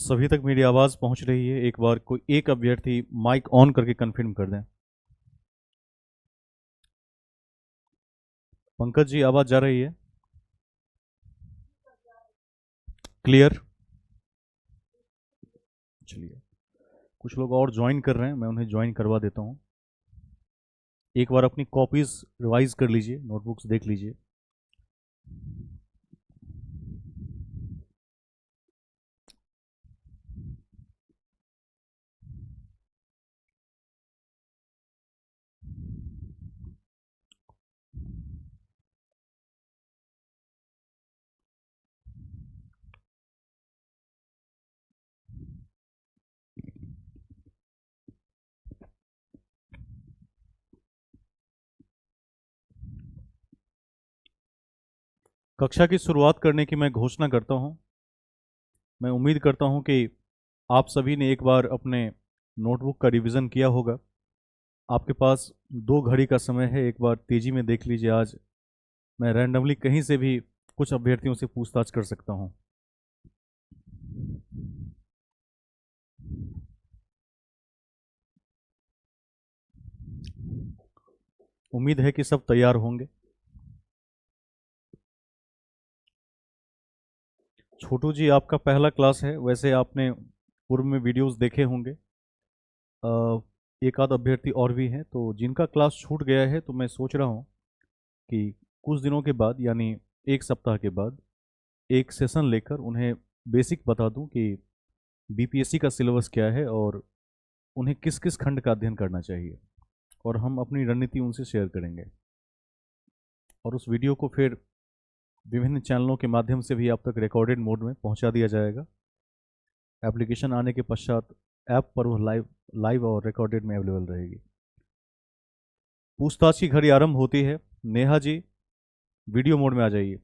सभी तक मेरी आवाज़ पहुंच रही है? एक बार कोई एक अभ्यर्थी माइक ऑन करके कंफर्म कर दें। पंकज जी, आवाज़ जा रही है? क्लियर? चलिए, कुछ लोग और ज्वाइन कर रहे हैं, मैं उन्हें ज्वाइन करवा देता हूं। एक बार अपनी कॉपीज रिवाइज कर लीजिए, नोटबुक्स देख लीजिए। कक्षा की शुरुआत करने की मैं घोषणा करता हूं। मैं उम्मीद करता हूं कि आप सभी ने एक बार अपने नोटबुक का रिवीजन किया होगा। आपके पास 2 घड़ी का समय है, एक बार तेजी में देख लीजिए। आज मैं रैंडमली कहीं से भी कुछ अभ्यर्थियों से पूछताछ कर सकता हूं। उम्मीद है कि सब तैयार होंगे। छोटू जी, आपका पहला क्लास है, वैसे आपने पूर्व में वीडियोस देखे होंगे। एक आध अभ्यर्थी और भी हैं, तो जिनका क्लास छूट गया है तो मैं सोच रहा हूँ कि कुछ दिनों के बाद, यानी 1 सप्ताह के बाद, एक सेशन लेकर उन्हें बेसिक बता दूं कि बीपीएससी का सिलेबस क्या है और उन्हें किस किस खंड का अध्ययन करना चाहिए, और हम अपनी रणनीति उनसे शेयर करेंगे। और उस वीडियो को फिर विभिन्न चैनलों के माध्यम से भी आप तक रिकॉर्डेड मोड में पहुंचा दिया जाएगा। एप्लीकेशन आने के पश्चात ऐप पर वह लाइव लाइव और रिकॉर्डेड में अवेलेबल रहेगी। पूछताछ की घड़ी आरंभ होती है। नेहा जी, वीडियो मोड में आ जाइए।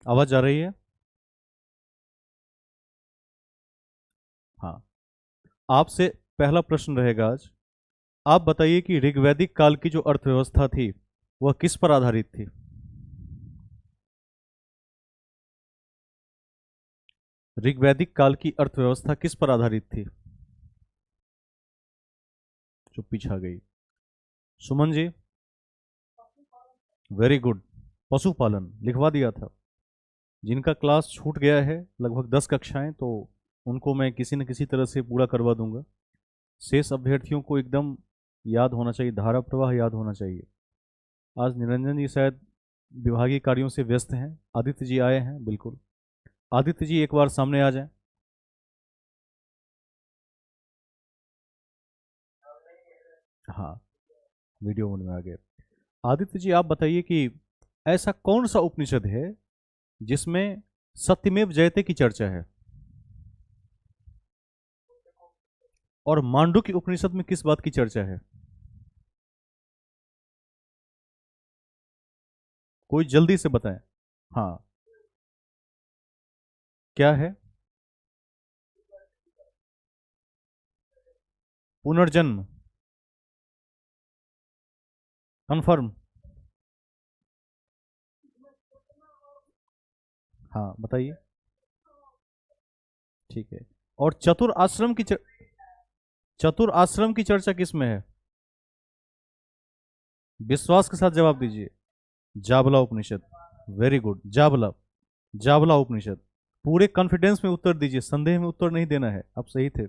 आवाज जा रही है? हाँ। आपसे पहला प्रश्न रहेगा आज। आप बताइए कि ऋग्वैदिक काल की जो अर्थव्यवस्था थी वह किस पर आधारित थी? ऋग्वैदिक काल की अर्थव्यवस्था किस पर आधारित थी? जो पीछा गई। Suman ji, very good. पशुपालन लिखवा दिया था। जिनका क्लास छूट गया है, लगभग 10 कक्षाएं, तो उनको मैं किसी न किसी तरह से पूरा करवा दूंगा। शेष अभ्यर्थियों को एकदम याद होना चाहिए, धारा प्रवाह याद होना चाहिए। आज निरंजन जी शायद विभागीय कार्यों से व्यस्त हैं। आदित्य जी आए हैं, बिल्कुल। आदित्य जी, एक बार सामने आ जाएं। हाँ, वीडियो मोड में आ गए। आदित्य जी, आप बताइए कि ऐसा कौन सा उपनिषद है जिसमें सत्यमेव जयते की चर्चा है, और मांडुक्य उपनिषद में किस बात की चर्चा है? कोई जल्दी से बताएं। हाँ, क्या है? पुनर्जन्म? कन्फर्म? हाँ, बताइए। ठीक है। और चतुर आश्रम की चर्चा किस में है? विश्वास के साथ जवाब दीजिए। जाबला उपनिषद। Very good, Jabala. जाबला उपनिषद। पूरे कॉन्फिडेंस में उत्तर दीजिए, संदेह में उत्तर नहीं देना है। आप सही थे।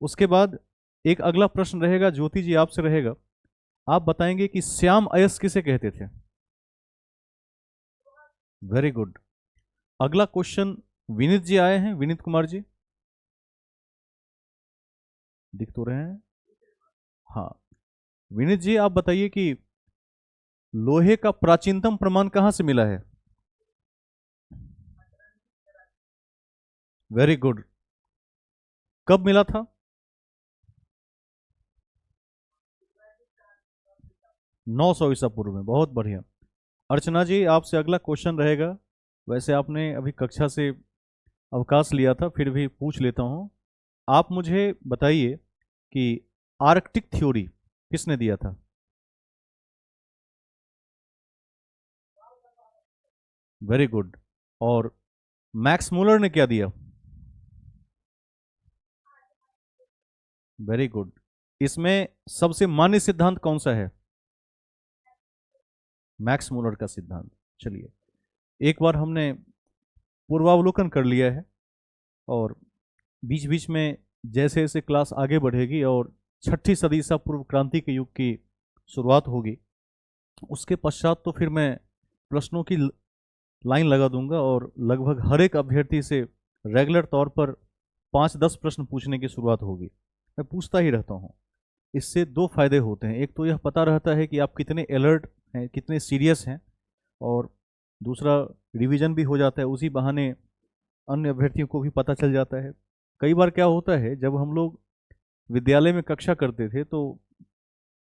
उसके बाद एक अगला प्रश्न रहेगा, ज्योति जी आपसे रहेगा। आप बताएंगे कि श्याम अयस किसे कहते थे? Very good. अगला क्वेश्चन, विनीत जी आए हैं, विनीत कुमार जी, दिख तो रहे हैं? हाँ। विनीत जी, आप बताइए कि लोहे का प्राचीनतम प्रमाण कहां से मिला है? Very good. कब मिला था? 900 ईसा पूर्व में। बहुत बढ़िया। अर्चना जी, आपसे अगला क्वेश्चन रहेगा। वैसे आपने अभी कक्षा से अवकाश लिया था, फिर भी पूछ लेता हूं। आप मुझे बताइए कि आर्कटिक थ्योरी किसने दिया था? Very good. और मैक्स मूलर ने क्या दिया? Very good. इसमें सबसे मान्य सिद्धांत कौन सा है? मैक्स मूलर का सिद्धांत। चलिए, एक बार हमने पूर्वावलोकन कर लिया है, और बीच बीच में जैसे जैसे क्लास आगे बढ़ेगी और छठी सदी सा पूर्व क्रांति के युग की शुरुआत होगी, उसके पश्चात तो फिर मैं प्रश्नों की लाइन लगा दूंगा, और लगभग हर एक अभ्यर्थी से रेगुलर तौर पर 5-10 प्रश्न पूछने की शुरुआत होगी। मैं पूछता ही रहता हूँ। इससे दो फायदे होते हैं। एक तो यह पता रहता है कि आप कितने अलर्ट हैं, कितने सीरियस हैं, और दूसरा रिवीजन भी हो जाता है। उसी बहाने अन्य अभ्यर्थियों को भी पता चल जाता है। कई बार क्या होता है, जब हम लोग विद्यालय में कक्षा करते थे, तो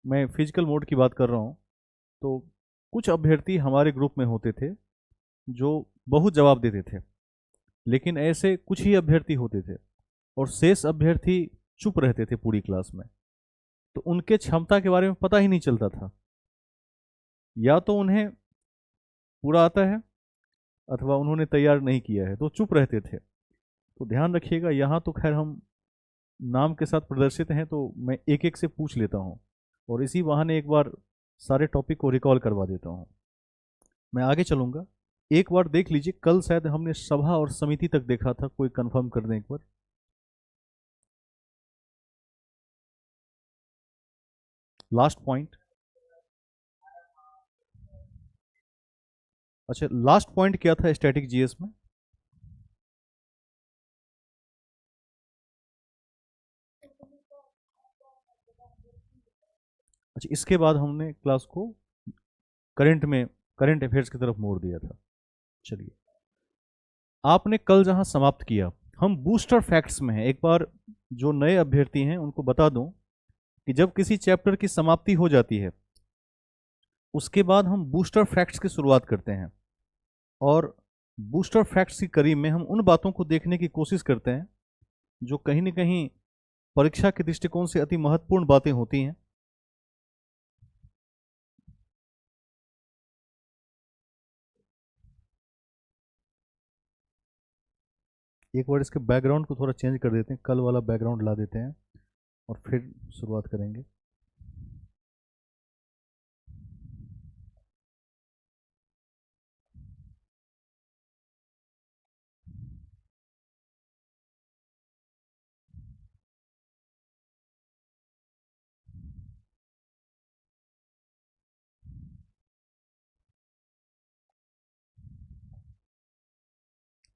मैं फिजिकल मोड की बात कर रहा हूँ, तो कुछ अभ्यर्थी हमारे ग्रुप में होते थे जो बहुत जवाब देते थे, लेकिन ऐसे कुछ ही अभ्यर्थी होते थे और शेष अभ्यर्थी चुप रहते थे पूरी क्लास में। तो उनके क्षमता के बारे में पता ही नहीं चलता था। या तो उन्हें पूरा आता है, अथवा उन्होंने तैयार नहीं किया है, तो चुप रहते थे। तो ध्यान रखिएगा, यहाँ तो खैर हम नाम के साथ प्रदर्शित हैं, तो मैं एक एक से पूछ लेता हूँ, और इसी बहाने एक बार सारे टॉपिक को रिकॉल करवा देता हूँ। मैं आगे चलूंगा। एक बार देख लीजिए, कल शायद हमने सभा और समिति तक देखा था। कोई कंफर्म कर दें एक बार। Last point. अच्छा, लास्ट पॉइंट क्या था स्टैटिक जीएस में? अच्छा, इसके बाद हमने क्लास को करंट में, करंट अफेयर्स की तरफ मोड़ दिया था। चलिए, आपने कल जहां समाप्त किया, हम बूस्टर फैक्ट्स में हैं। एक बार जो नए अभ्यर्थी हैं उनको बता दूं कि जब किसी चैप्टर की समाप्ति हो जाती है, उसके बाद हम बूस्टर फैक्ट्स की शुरुआत करते हैं, और बूस्टर फैक्ट्स की कड़ी में हम उन बातों को देखने की कोशिश करते हैं जो कहीं ना कहीं परीक्षा के दृष्टिकोण से अति महत्वपूर्ण बातें होती हैं। एक बार इसके बैकग्राउंड को थोड़ा चेंज कर देते हैं, कल वाला बैकग्राउंड ला देते हैं, और फिर शुरुआत करेंगे।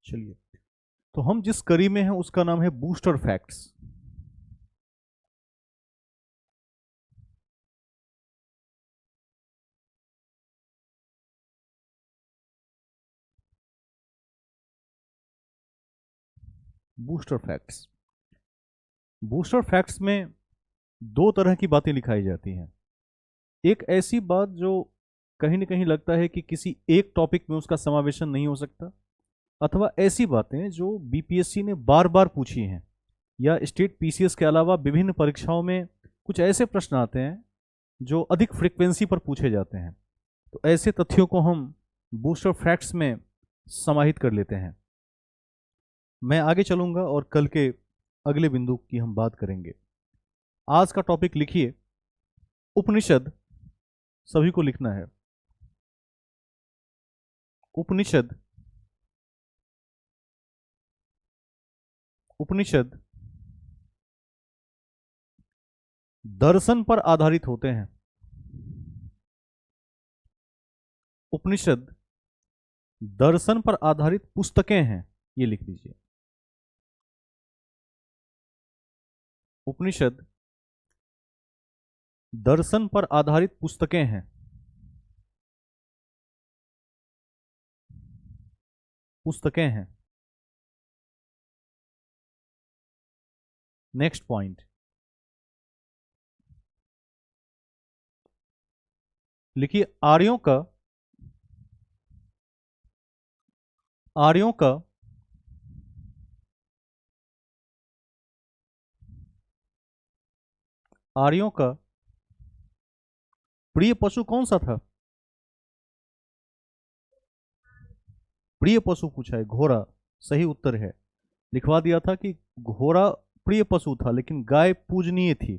चलिए, तो हम जिस कड़ी में हैं उसका नाम है booster facts. Booster facts, booster facts में दो तरह की बातें लिखाई जाती हैं। एक ऐसी बात जो कहीं ना कहीं लगता है कि किसी एक टॉपिक में उसका समावेशन नहीं हो सकता, अथवा ऐसी बातें जो बीपीएससी ने बार बार पूछी हैं, या स्टेट पीसीएस के अलावा विभिन्न परीक्षाओं में कुछ ऐसे प्रश्न आते हैं जो अधिक फ्रीक्वेंसी पर पूछे जाते हैं। तो ऐसे तथ्यों को हम बूस्टर फैक्ट्स में समाहित कर लेते हैं। मैं आगे चलूंगा और कल के अगले बिंदु की हम बात करेंगे। आज का टॉपिक लिखिए, उपनिषद। सभी को लिखना है, उपनिषद। उपनिषद दर्शन पर आधारित होते हैं। उपनिषद दर्शन पर आधारित पुस्तकें हैं, ये लिख लीजिए। उपनिषद दर्शन पर आधारित पुस्तकें हैं। पुस्तकें हैं। नेक्स्ट पॉइंट लिखिए, आर्यों का, आर्यों का आर्यों का प्रिय पशु कौन सा था? प्रिय पशु पूछा है, घोड़ा सही उत्तर है। लिखवा दिया था कि घोड़ा प्रिय पशु था लेकिन गाय पूजनीय थी।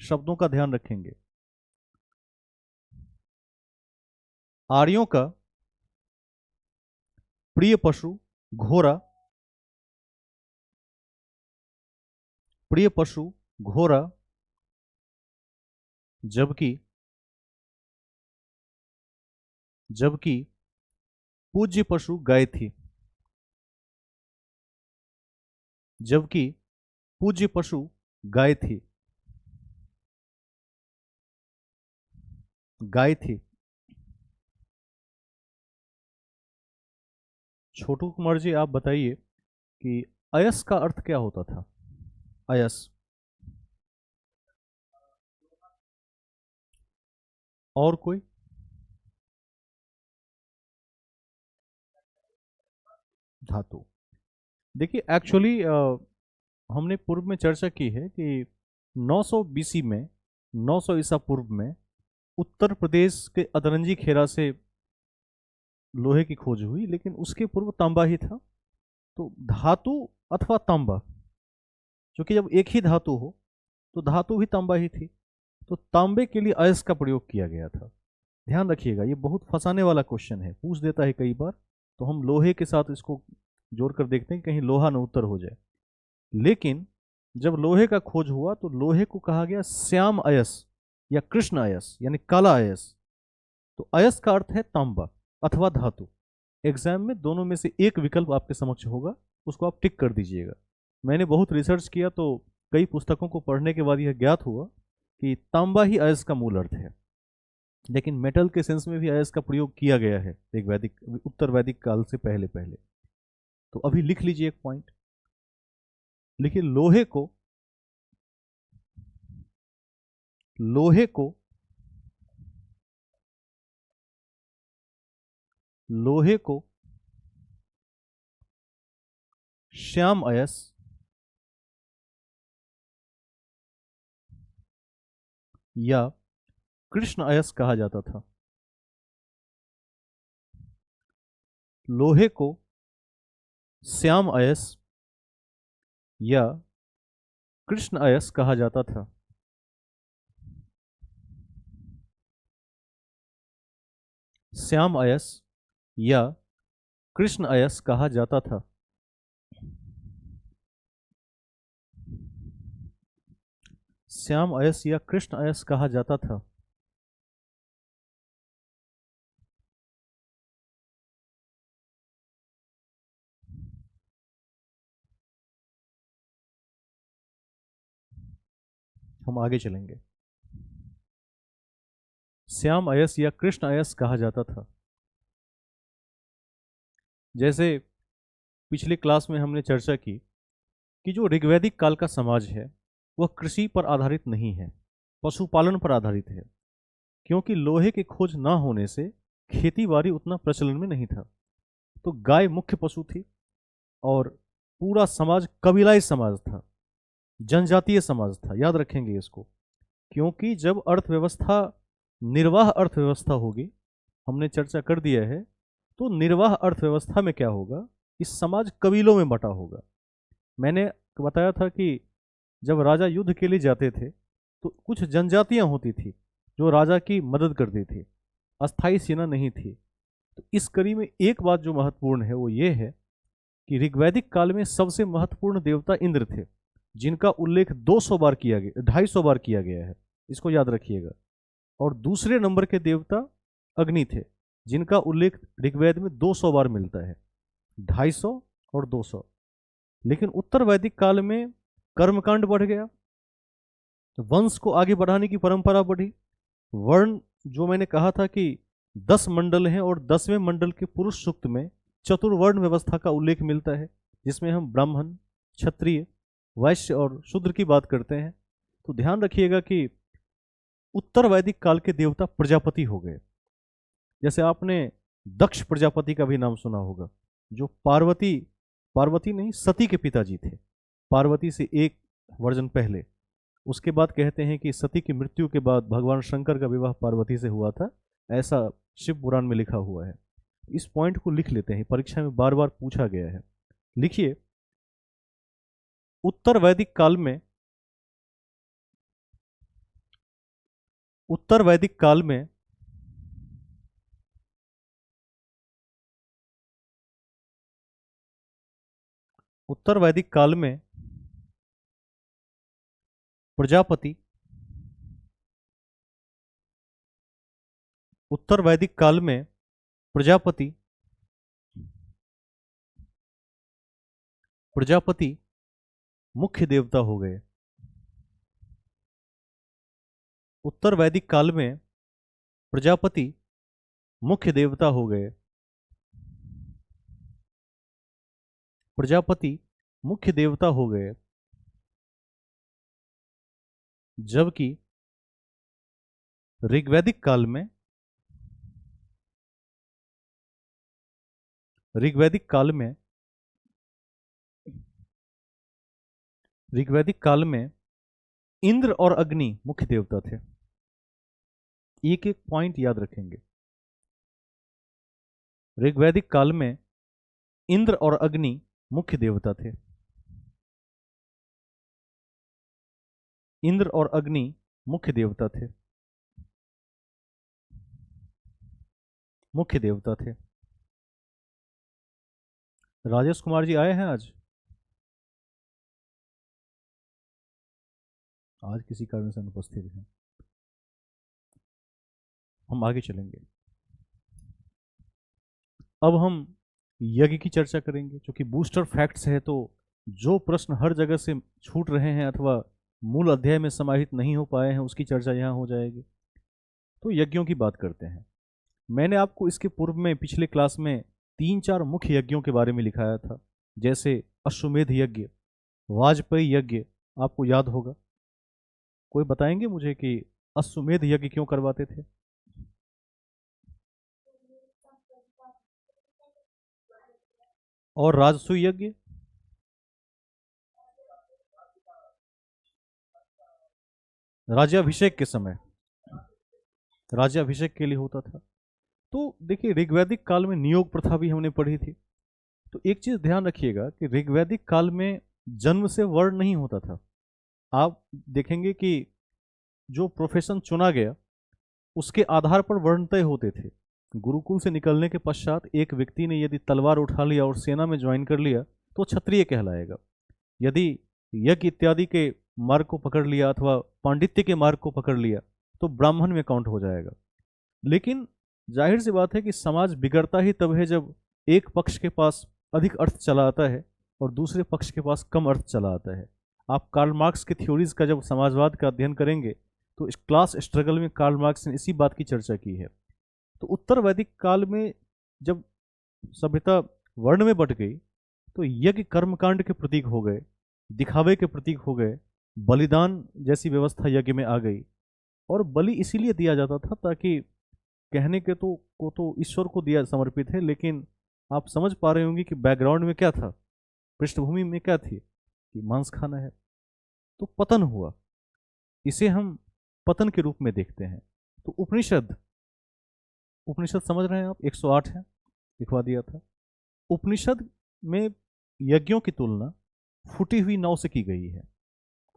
शब्दों का ध्यान रखेंगे। आर्यों का प्रिय पशु घोड़ा, प्रिय पशु घोड़ा, जबकि जबकि पूज्य पशु गाय थी। जबकि पूज्य पशु गाय थी। गाय थी। छोटू कुमार जी आप बताइए कि अयस का अर्थ क्या होता था? अयस। और कोई? धातु। देखिए एक्चुअली हमने पूर्व में चर्चा की है कि 900 बीसी में, 900 ईसा पूर्व में उत्तर प्रदेश के अतरंजी खेरा से लोहे की खोज हुई, लेकिन उसके पूर्व तांबा ही था। तो धातु अथवा तांबा, क्योंकि जब एक ही धातु हो तो धातु भी तांबा ही थी, तो तांबे के लिए अयस का प्रयोग किया गया था। ध्यान रखिएगा, ये बहुत फंसाने वाला क्वेश्चन है, पूछ देता है कई बार। तो हम लोहे के साथ इसको जोड़कर देखते हैं कहीं लोहा न उत्तर हो जाए। लेकिन जब लोहे का खोज हुआ तो लोहे को कहा गया श्याम अयस या कृष्ण अयस, यानी काला अयस। तो अयस का अर्थ है तांबा अथवा धातु। एग्जाम में दोनों में से एक विकल्प आपके समक्ष होगा, उसको आप टिक कर दीजिएगा। मैंने बहुत रिसर्च किया तो कई पुस्तकों को पढ़ने के बाद यह ज्ञात हुआ कि तांबा ही अयस का मूल अर्थ है, लेकिन मेटल के सेंस में भी अयस का प्रयोग किया गया है एक वैदिक, उत्तर वैदिक काल से पहले पहले। तो अभी लिख लीजिए एक पॉइंट, लिखिए लोहे को, लोहे को, लोहे को श्याम अयस या कृष्ण अयस कहा जाता था। लोहे को श्याम अयस या कृष्ण अयस कहा जाता था। श्याम अयस या कृष्ण अयस कहा जाता था। श्याम अयस या कृष्ण अयस कहा जाता था। हम आगे चलेंगे। श्याम अयस या कृष्ण अयस कहा जाता था। जैसे पिछली क्लास में हमने चर्चा की कि जो ऋग्वैदिक काल का समाज है वह कृषि पर आधारित नहीं है, पशुपालन पर आधारित है। क्योंकि लोहे की खोज ना होने से खेती बाड़ी उतना प्रचलन में नहीं था, तो गाय मुख्य पशु थी और पूरा समाज कबीलाई समाज था, जनजातीय समाज था। याद रखेंगे इसको, क्योंकि जब अर्थव्यवस्था निर्वाह अर्थव्यवस्था होगी, हमने चर्चा कर दिया है, तो निर्वाह अर्थव्यवस्था में क्या होगा, इस समाज कबीलों में बटा होगा। मैंने बताया था कि जब राजा युद्ध के लिए जाते थे तो कुछ जनजातियां होती थी जो राजा की मदद करती थी, अस्थाई सेना नहीं थी। तो इस कड़ी में एक बात जो महत्वपूर्ण है वो ये है कि ऋग्वैदिक काल में सबसे महत्वपूर्ण देवता इंद्र थे, जिनका उल्लेख 200 बार किया गया, 250 बार किया गया है, इसको याद रखिएगा। और दूसरे नंबर के देवता अग्नि थे, जिनका उल्लेख ऋग्वेद में 200 बार मिलता है, 250 और 200। लेकिन उत्तर वैदिक काल में कर्मकांड बढ़ गया, वंश को आगे बढ़ाने की परंपरा बढ़ी। वर्ण जो मैंने कहा था कि 10 मंडल हैं और 10वें मंडल के पुरुष सूक्त में चतुर्वर्ण व्यवस्था का उल्लेख मिलता है, जिसमें हम ब्राह्मण, क्षत्रिय, वैश्य और शूद्र की बात करते हैं। तो ध्यान रखिएगा कि उत्तर वैदिक काल के देवता प्रजापति हो गए। जैसे आपने दक्ष प्रजापति का भी नाम सुना होगा, जो पार्वती नहीं, सती के पिताजी थे, पार्वती से एक वर्जन पहले। उसके बाद कहते हैं कि सती की मृत्यु के बाद भगवान शंकर का विवाह पार्वती से हुआ था, ऐसा शिव पुराण में लिखा हुआ है। इस पॉइंट को लिख लेते हैं, परीक्षा में बार बार पूछा गया है। लिखिए, उत्तर वैदिक काल में, उत्तर वैदिक काल में उत्तर वैदिक काल में प्रजापति, उत्तर वैदिक काल में प्रजापति प्रजापति मुख्य देवता हो गए। उत्तर वैदिक काल में प्रजापति मुख्य देवता हो गए। प्रजापति मुख्य देवता हो गए, जबकि ऋग्वैदिक काल में, ऋग्वैदिक काल में ऋग्वैदिक काल में इंद्र और अग्नि मुख्य देवता थे। एक एक पॉइंट याद रखेंगे। ऋग्वैदिक काल में इंद्र और अग्नि मुख्य देवता थे। इंद्र और अग्नि मुख्य देवता थे, मुख्य देवता थे। राजेश कुमार जी आए हैं आज? आज किसी कारण से अनुपस्थित हैं। हम आगे चलेंगे। अब हम यज्ञ की चर्चा करेंगे, क्योंकि बूस्टर फैक्ट्स है, तो जो प्रश्न हर जगह से छूट रहे हैं अथवा मूल अध्याय में समाहित नहीं हो पाए हैं, उसकी चर्चा यहाँ हो जाएगी। तो यज्ञों की बात करते हैं। मैंने आपको इसके पूर्व में पिछले क्लास में 3-4 मुख्य यज्ञों के बारे में लिखाया था, जैसे अश्वमेध यज्ञ, वाजपेयी यज्ञ, आपको याद होगा। कोई बताएंगे मुझे कि अश्वमेध यज्ञ क्यों करवाते थे? और राजसूय यज्ञ? राज्याभिषेक के समय, राज्याभिषेक के लिए होता था। तो देखिए, ऋग्वैदिक काल में नियोग प्रथा भी हमने पढ़ी थी। तो एक चीज ध्यान रखिएगा कि ऋग्वैदिक काल में जन्म से वर्ण नहीं होता था। आप देखेंगे कि जो प्रोफेशन चुना गया उसके आधार पर वर्ण तय होते थे। गुरुकुल से निकलने के पश्चात एक व्यक्ति ने यदि तलवार उठा लिया और सेना में ज्वाइन कर लिया तो क्षत्रिय कहलाएगा। यदि यज्ञ इत्यादि के मार्ग को पकड़ लिया अथवा पांडित्य के मार्ग को पकड़ लिया तो ब्राह्मण में काउंट हो जाएगा। लेकिन जाहिर सी बात है कि समाज बिगड़ता ही तब है जब एक पक्ष के पास अधिक अर्थ चला आता है और दूसरे पक्ष के पास कम अर्थ चला आता है। आप कार्ल मार्क्स के थ्योरीज का जब समाजवाद का अध्ययन करेंगे तो इस क्लास स्ट्रगल में कार्ल मार्क्स ने इसी बात की चर्चा की है। तो उत्तर वैदिक काल में जब सभ्यता वर्ण में बट गई तो यज्ञ कर्मकांड के प्रतीक हो गए, दिखावे के प्रतीक हो गए, बलिदान जैसी व्यवस्था यज्ञ में आ गई। और बलि इसीलिए दिया जाता था ताकि कहने के तो ईश्वर को दिया समर्पित है, लेकिन आप समझ पा रहे होंगे कि बैकग्राउंड में क्या था, पृष्ठभूमि में क्या थी, कि मांस खाना है। तो पतन हुआ, इसे हम पतन के रूप में देखते हैं। तो उपनिषद, उपनिषद समझ रहे हैं आप, 108 है, लिखवा दिया था। उपनिषद में यज्ञों की तुलना फूटी हुई नाव से की गई है।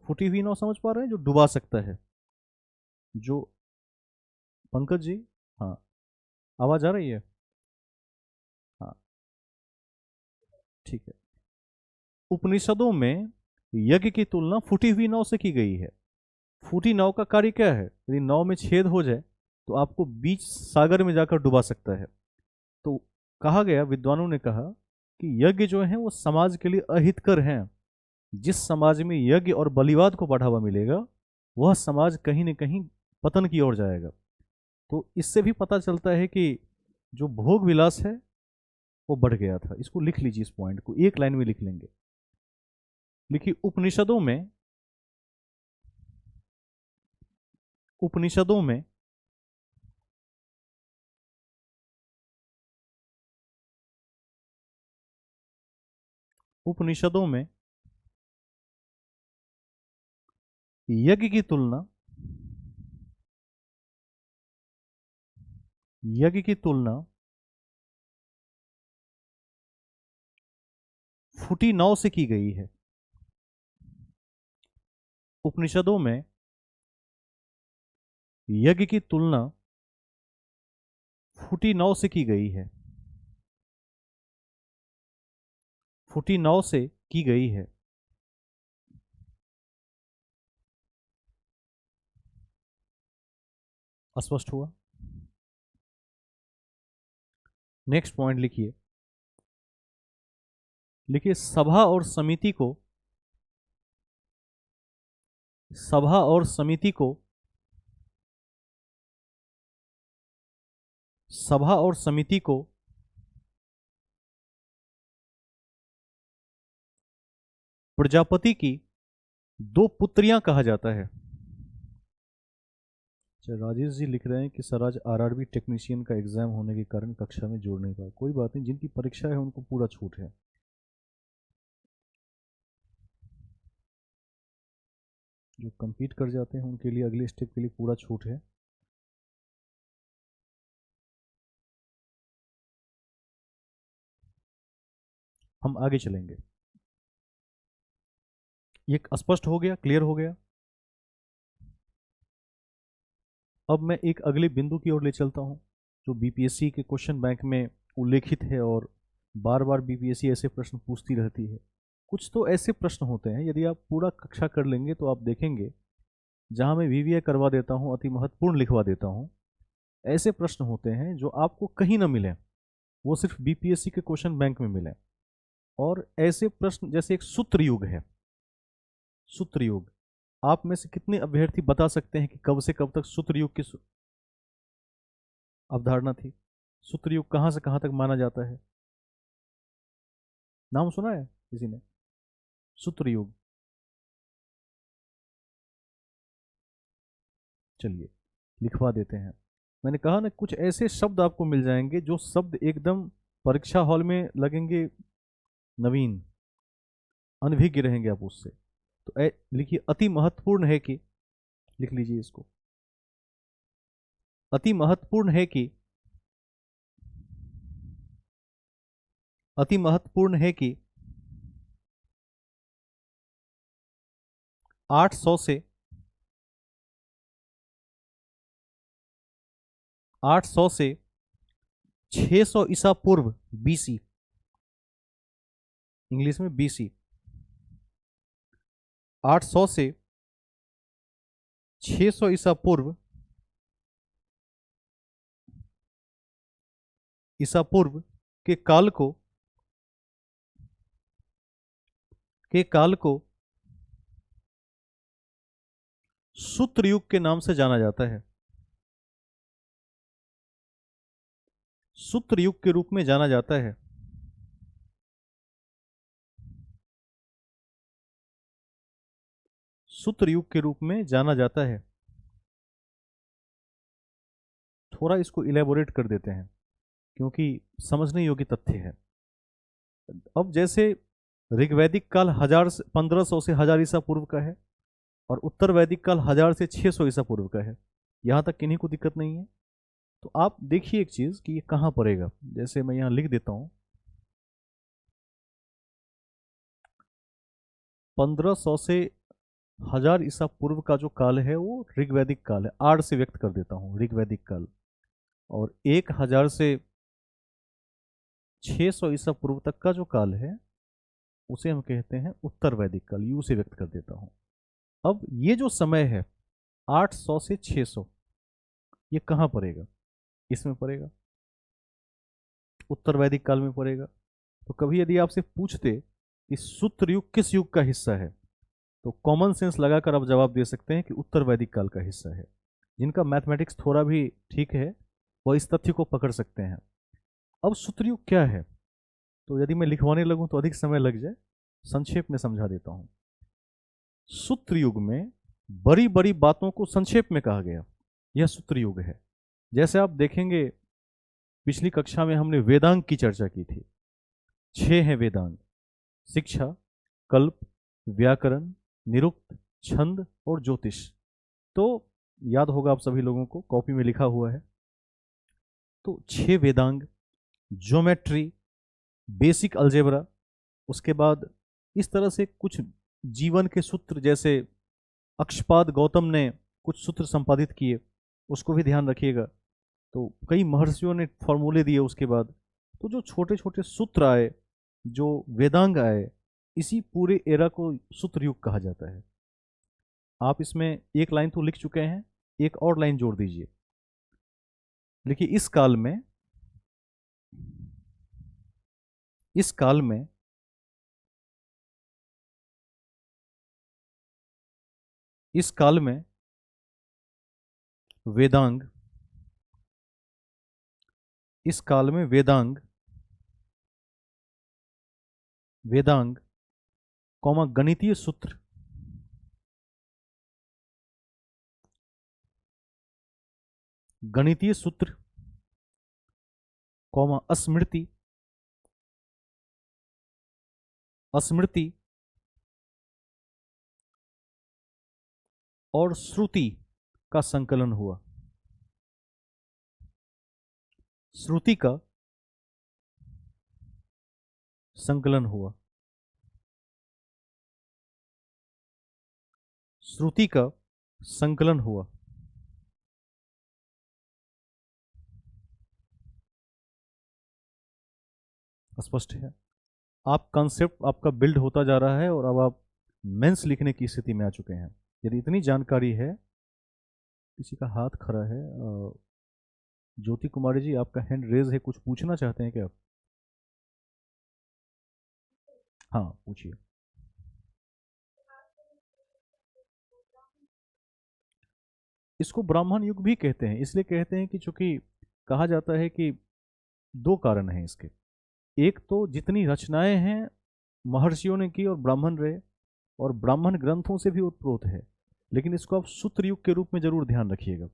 फूटी हुई नाव समझ पा रहे हैं, जो डुबा सकता है, जो, पंकज जी, हाँ, आवाज आ रही है? हाँ, ठीक है। उपनिषदों में यज्ञ की तुलना फूटी हुई नाव से की गई है। फूटी नाव का कार्य क्या है? यदि नाव में छेद हो जाए तो आपको बीच सागर में जाकर डुबा सकता है। तो कहा गया, विद्वानों ने कहा कि यज्ञ जो है वो समाज के लिए अहितकर हैं। जिस समाज में यज्ञ और बलिवाद को बढ़ावा मिलेगा वह समाज कहीं न कहीं पतन की ओर जाएगा। तो इससे भी पता चलता है कि जो भोग विलास है वो बढ़ गया था। इसको लिख लीजिए, इस पॉइंट को एक लाइन में लिख लेंगे। लिखिए, उपनिषदों में, उपनिषदों में उपनिषदों में यज्ञ की तुलना, यज्ञ की तुलना फुटी नाव से की गई है। उपनिषदों में यज्ञ की तुलना फुटी नाव से की गई है। फुटी नाव से की गई है। अस्पष्ट हुआ? नेक्स्ट पॉइंट लिखिए। लिखिए सभा और समिति को, सभा और समिति को, सभा और समिति को प्रजापति की दो पुत्रियां कहा जाता है। राजेश जी लिख रहे हैं कि सर आज आरआरबी टेक्नीशियन का एग्जाम होने के कारण कक्षा में जोड़ नहीं पाया। कोई बात नहीं, जिनकी परीक्षा है उनको पूरा छूट है। जो कंपीट कर जाते हैं उनके लिए अगले स्टेप के लिए पूरा छूट है। हम आगे चलेंगे। ये स्पष्ट हो गया, क्लियर हो गया। अब मैं एक अगले बिंदु की ओर ले चलता हूं जो बीपीएससी के क्वेश्चन बैंक में उल्लेखित है और बार बार बीपीएससी ऐसे प्रश्न पूछती रहती है। कुछ तो ऐसे प्रश्न होते हैं, यदि आप पूरा कक्षा कर लेंगे तो आप देखेंगे, जहां मैं वीवीए करवा देता हूं, अति महत्वपूर्ण लिखवा देता हूं, ऐसे प्रश्न होते हैं जो आपको कहीं ना मिले, वो सिर्फ बीपीएससी के क्वेश्चन बैंक में मिले। और ऐसे प्रश्न जैसे एक सूत्र युग है, सूत्र युग, आप में से कितने अभ्यर्थी बता सकते हैं कि कब से कब तक सूत्र युग की अवधारणा थी? सूत्र युग कहां से कहां तक माना जाता है? नाम सुना है किसी ने? सूत्र युग। चलिए लिखवा देते हैं। मैंने कहा ना, कुछ ऐसे शब्द आपको मिल जाएंगे जो शब्द एकदम परीक्षा हॉल में लगेंगे नवीन, अनभिज्ञ रहेंगे आप उससे। तो लिखिए अति महत्वपूर्ण है कि, लिख लीजिए इसको, अति महत्वपूर्ण है कि, अति महत्वपूर्ण है कि 800 से 800 से 600 ईसा पूर्व बीसी, इंग्लिश में बीसी, 800 से 600 ईसा पूर्व, ईसा पूर्व के काल को, के काल को सूत्र युग के नाम से जाना जाता है। सूत्र युग के रूप में जाना जाता है। सूत्र युग के रूप में जाना जाता है। थोड़ा इसको इलेबोरेट कर देते हैं क्योंकि समझने योग्य तथ्य है। अब जैसे ऋग्वैदिक काल 1500 से 1000 ईसा पूर्व का है और उत्तर वैदिक काल 1000 से 600 ईसा पूर्व का है, यहां तक किन्हीं को दिक्कत नहीं है। तो आप देखिए एक चीज कि ये कहां पड़ेगा। जैसे मैं यहां लिख देता हूं 1500 से 1000 ईसा पूर्व का जो काल है वो ऋग्वैदिक काल है। आड़ से व्यक्त कर देता हूं ऋग्वैदिक काल। और 1000 से 600 ईसा पूर्व तक का जो काल है उसे हम कहते हैं उत्तर वैदिक काल। यू से व्यक्त कर देता हूं। अब ये जो समय है 800 से 600, ये कहां पड़ेगा? इसमें पड़ेगा, उत्तर वैदिक काल में पड़ेगा। तो कभी यदि आपसे पूछते कि सूत्र युग किस युग का हिस्सा है, तो कॉमन सेंस लगाकर आप जवाब दे सकते हैं कि उत्तर वैदिक काल का हिस्सा है। जिनका मैथमेटिक्स थोड़ा भी ठीक है वो इस तथ्य को पकड़ सकते हैं। अब सूत्र युग क्या है, तो यदि मैं लिखवाने लगूं तो अधिक समय लग जाए, संक्षेप में समझा देता हूं। सूत्र युग में बड़ी बड़ी बातों को संक्षेप में कहा गया, यह सूत्र युग है। जैसे आप देखेंगे पिछली कक्षा में हमने वेदांग की चर्चा की थी। 6 हैं वेदांग: शिक्षा, कल्प, व्याकरण, निरुक्त, छंद और ज्योतिष। तो याद होगा आप सभी लोगों को, कॉपी में लिखा हुआ है। तो 6 वेदांग, ज्योमेट्री, बेसिक अलजेब्रा, उसके बाद इस तरह से कुछ जीवन के सूत्र, जैसे अक्षपाद गौतम ने कुछ सूत्र संपादित किए, उसको भी ध्यान रखिएगा। तो कई महर्षियों ने फॉर्मूले दिए उसके बाद। तो जो छोटे छोटे सूत्र आए, जो वेदांग आए, इसी पूरे एरा को सूत्र युग कहा जाता है। आप इसमें एक लाइन तो लिख चुके हैं, एक और लाइन जोड़ दीजिए। देखिए, इस काल में इस काल में इस काल में वेदांग इस काल में वेदांग कौमा गणितीय सूत्र, गणितीय सूत्र कौमा स्मृति स्मृति और श्रुति का संकलन हुआ। श्रुति का संकलन हुआ। श्रुति का संकलन हुआ। स्पष्ट है? आप कॉन्सेप्ट आपका बिल्ड होता जा रहा है और अब आप मेंस लिखने की स्थिति में आ चुके हैं। यदि इतनी जानकारी है, किसी का हाथ खड़ा है, ज्योति कुमारी जी, आपका हैंड रेज है, कुछ पूछना चाहते हैं क्या आप? हाँ, पूछिए। इसको ब्राह्मण युग भी कहते हैं। इसलिए कहते हैं कि चूंकि कहा जाता है कि दो कारण हैं इसके। एक तो जितनी रचनाएं हैं महर्षियों ने की और ब्राह्मण रहे, और ब्राह्मण ग्रंथों से भी उत्प्रोत है। लेकिन इसको आप सूत्र युग के रूप में जरूर ध्यान रखिएगा,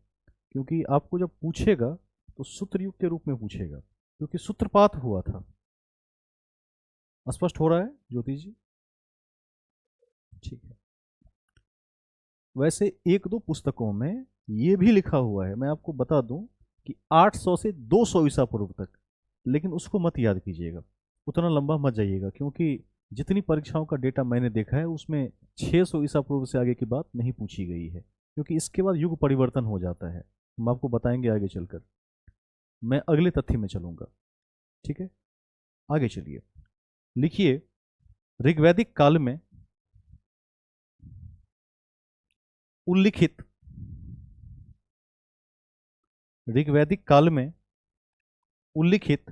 क्योंकि आपको जब पूछेगा तो सूत्र युग के रूप में पूछेगा, क्योंकि सूत्रपात हुआ था। स्पष्ट हो रहा है ज्योति जी? ठीक है। वैसे एक दो पुस्तकों में ये भी लिखा हुआ है, मैं आपको बता दूं, कि 800 से 200 ईसा पूर्व तक। लेकिन उसको मत याद कीजिएगा, उतना लंबा मत जाइएगा, क्योंकि जितनी परीक्षाओं का डेटा मैंने देखा है उसमें 600 ईसा पूर्व से आगे की बात नहीं पूछी गई है, क्योंकि इसके बाद युग परिवर्तन हो जाता है। हम आपको बताएंगे आगे चलकर। मैं अगले तथ्य में चलूंगा, ठीक है? आगे चलिए, लिखिए। ऋग्वैदिक काल में उल्लिखित ऋग्वैदिक काल में उल्लिखित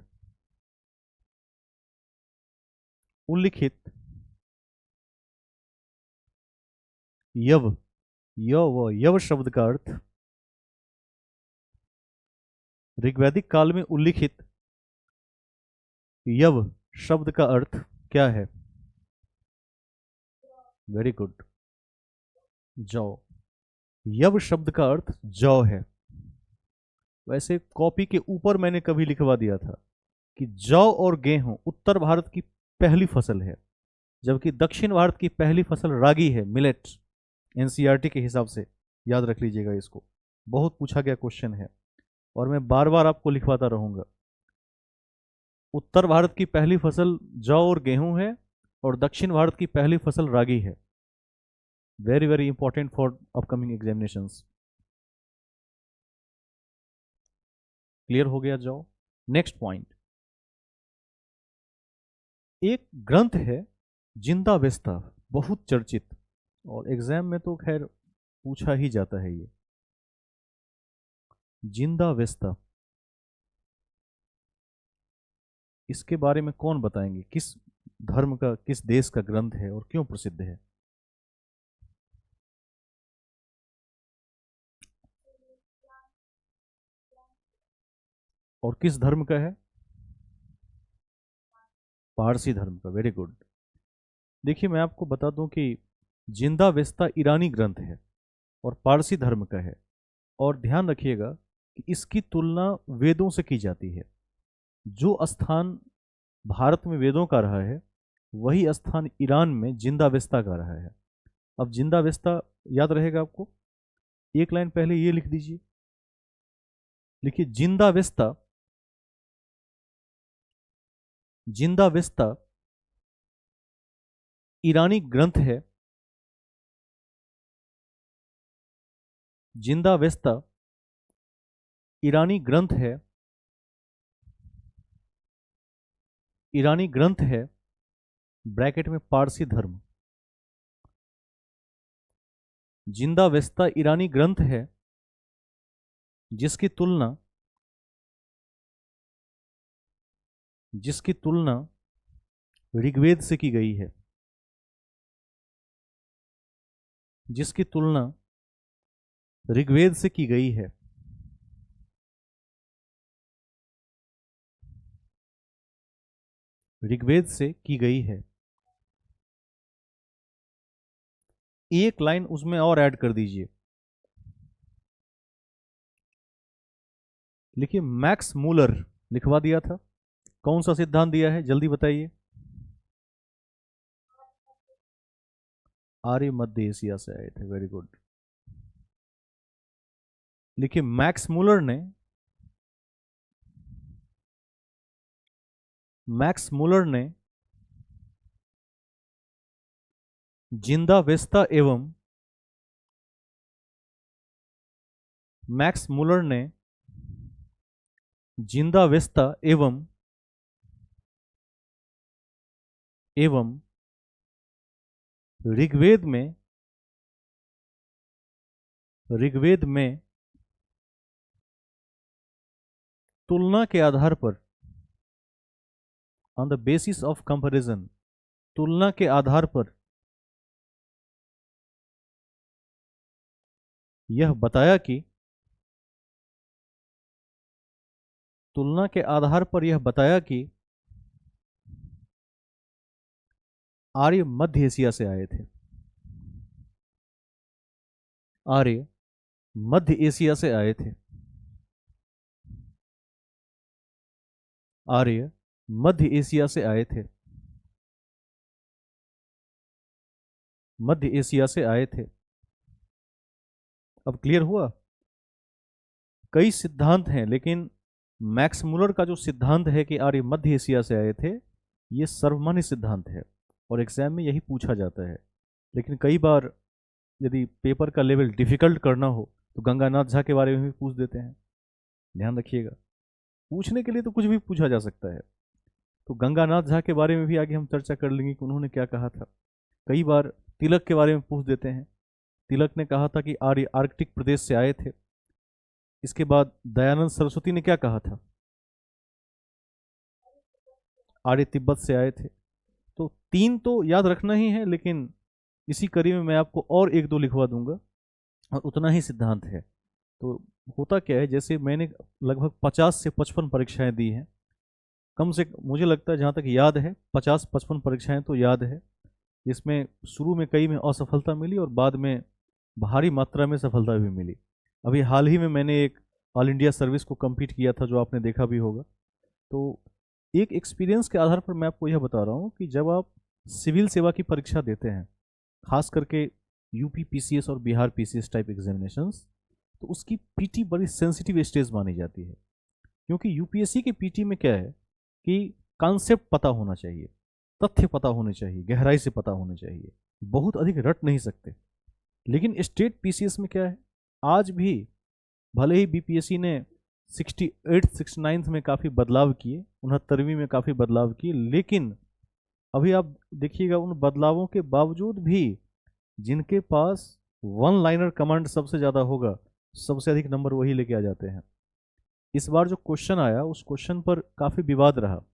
उल्लिखित यव यव शब्द का अर्थ, ऋग्वैदिक काल में उल्लिखित यव शब्द का अर्थ क्या है? वेरी गुड, जौ। यव शब्द का अर्थ जौ है। वैसे कॉपी के ऊपर मैंने कभी लिखवा दिया था कि जौ और गेहूं उत्तर भारत की पहली फसल है, जबकि दक्षिण भारत की पहली फसल रागी है, मिलेट। एनसीईआरटी के हिसाब से याद रख लीजिएगा इसको, बहुत पूछा गया क्वेश्चन है और मैं बार बार आपको लिखवाता रहूंगा। उत्तर भारत की पहली फसल जौ और गेहूं है और दक्षिण भारत की पहली फसल रागी है। Very very important for upcoming examinations. Clear हो गया जाओ? नेक्स्ट पॉइंट, एक ग्रंथ है जिंदावेस्ता, बहुत चर्चित, और एग्जाम में तो खैर पूछा ही जाता है ये। जिंदावेस्ता, इसके बारे में कौन बताएंगे? किस धर्म का, किस देश का ग्रंथ है और क्यों प्रसिद्ध है? और किस धर्म का है? पारसी धर्म का। Very good. देखिए, मैं आपको बता दूं कि जिंदावेस्ता ईरानी ग्रंथ है और पारसी धर्म का है। और ध्यान रखिएगा कि इसकी तुलना वेदों से की जाती है। जो स्थान भारत में वेदों का रहा है, वही स्थान ईरान में जिंदावेस्ता का रहा है। अब जिंदावेस्ता याद रहेगा आपको, एक लाइन पहले ये लिख दीजिए। लिखिए, जिंदावेस्ता, जिंदावेस्ता ईरानी ग्रंथ है। जिंदावेस्ता ईरानी ग्रंथ है। ईरानी ग्रंथ है, ब्रैकेट में पारसी धर्म। जिंदावेस्ता ईरानी ग्रंथ है जिसकी तुलना ऋग्वेद से की गई है। जिसकी तुलना ऋग्वेद से की गई है। ऋग्वेद से की गई है। एक लाइन उसमें और ऐड कर दीजिए। लिखिए मैक्स मूलर, लिखवा दिया था। कौन सा सिद्धांत दिया है, जल्दी बताइए। आर्य मध्य एशिया से आए थे, वेरी गुड। लिखिए मैक्स मूलर ने जिंदावेस्ता एवं मैक्स मूलर ने जिंदावेस्ता एवं ऋग्वेद में तुलना के आधार पर, on the basis of comparison, तुलना के आधार पर यह बताया कि आर्य मध्य एशिया से आए थे। आर्य मध्य एशिया से आए थे। आर्य मध्य एशिया से आए थे। मध्य एशिया से आए थे। अब क्लियर हुआ। कई सिद्धांत हैं, लेकिन मैक्स मूलर का जो सिद्धांत है कि आर्य मध्य एशिया से आए थे, ये सर्वमान्य सिद्धांत है और एग्जाम में यही पूछा जाता है। लेकिन कई बार यदि पेपर का लेवल डिफिकल्ट करना हो तो गंगानाथ झा के बारे में भी पूछ देते हैं। ध्यान रखिएगा, पूछने के लिए तो कुछ भी पूछा जा सकता है। तो गंगानाथ झा के बारे में भी आगे हम चर्चा कर लेंगे कि उन्होंने क्या कहा था। कई बार तिलक के बारे में पूछ देते हैं। तिलक ने कहा था कि आर्य आर्कटिक प्रदेश से आए थे। इसके बाद दयानंद सरस्वती ने क्या कहा था, आर्य तिब्बत से आए थे। तो 3 तो याद रखना ही है, लेकिन इसी कड़ी में मैं आपको और 1-2 लिखवा दूंगा और उतना ही सिद्धांत है। तो होता क्या है, जैसे मैंने लगभग 50 से 55 परीक्षाएं दी हैं, कम से मुझे लगता है जहाँ तक याद है 50-55 परीक्षाएं तो याद है, जिसमें शुरू में कई में असफलता मिली और बाद में भारी मात्रा में सफलता भी मिली। अभी हाल ही में मैंने एक ऑल इंडिया सर्विस को कंप्लीट किया था, जो आपने देखा भी होगा। तो एक एक्सपीरियंस के आधार पर मैं आपको यह बता रहा हूँ कि जब आप सिविल सेवा की परीक्षा देते हैं, खास करके यूपी पीसीएस और बिहार पीसीएस टाइप एग्जामिनेशंस, तो उसकी पीटी बड़ी सेंसिटिव स्टेज मानी जाती है। क्योंकि यूपीएससी की पीटी में क्या है कि कॉन्सेप्ट पता होना चाहिए, तथ्य पता होने चाहिए, गहराई से पता होने चाहिए, बहुत अधिक रट नहीं सकते। लेकिन स्टेट पीसीएस में क्या है, आज भी भले ही बीपीएससी ने 68 69 में काफ़ी बदलाव किए, 69वीं में काफ़ी बदलाव किए, लेकिन अभी आप देखिएगा उन बदलावों के बावजूद भी जिनके पास वन लाइनर कमांड सबसे ज़्यादा होगा, सबसे अधिक नंबर वही लेके आ जाते हैं। इस बार जो क्वेश्चन आया उस क्वेश्चन पर काफ़ी विवाद रहा।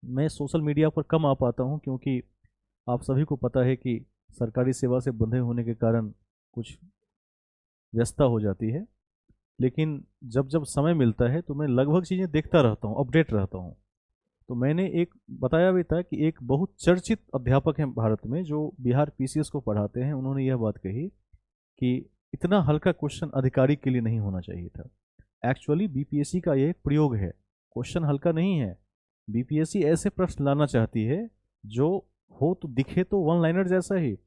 मैं सोशल मीडिया पर कम आ पाता हूँ, क्योंकि आप सभी को पता है कि सरकारी सेवा से बंधे होने के कारण कुछ व्यस्तता हो जाती है। लेकिन जब जब समय मिलता है तो मैं लगभग चीज़ें देखता रहता हूँ, अपडेट रहता हूँ। तो मैंने एक बताया भी था कि एक बहुत चर्चित अध्यापक हैं भारत में जो बिहार पीसीएस को पढ़ाते हैं, उन्होंने यह बात कही कि इतना हल्का क्वेश्चन अधिकारी के लिए नहीं होना चाहिए था। एक्चुअली बीपीएससी का ये एक प्रयोग है, क्वेश्चन हल्का नहीं है। बीपीएससी ऐसे प्रश्न लाना चाहती है जो हो तो दिखे तो वन लाइनर जैसा ही,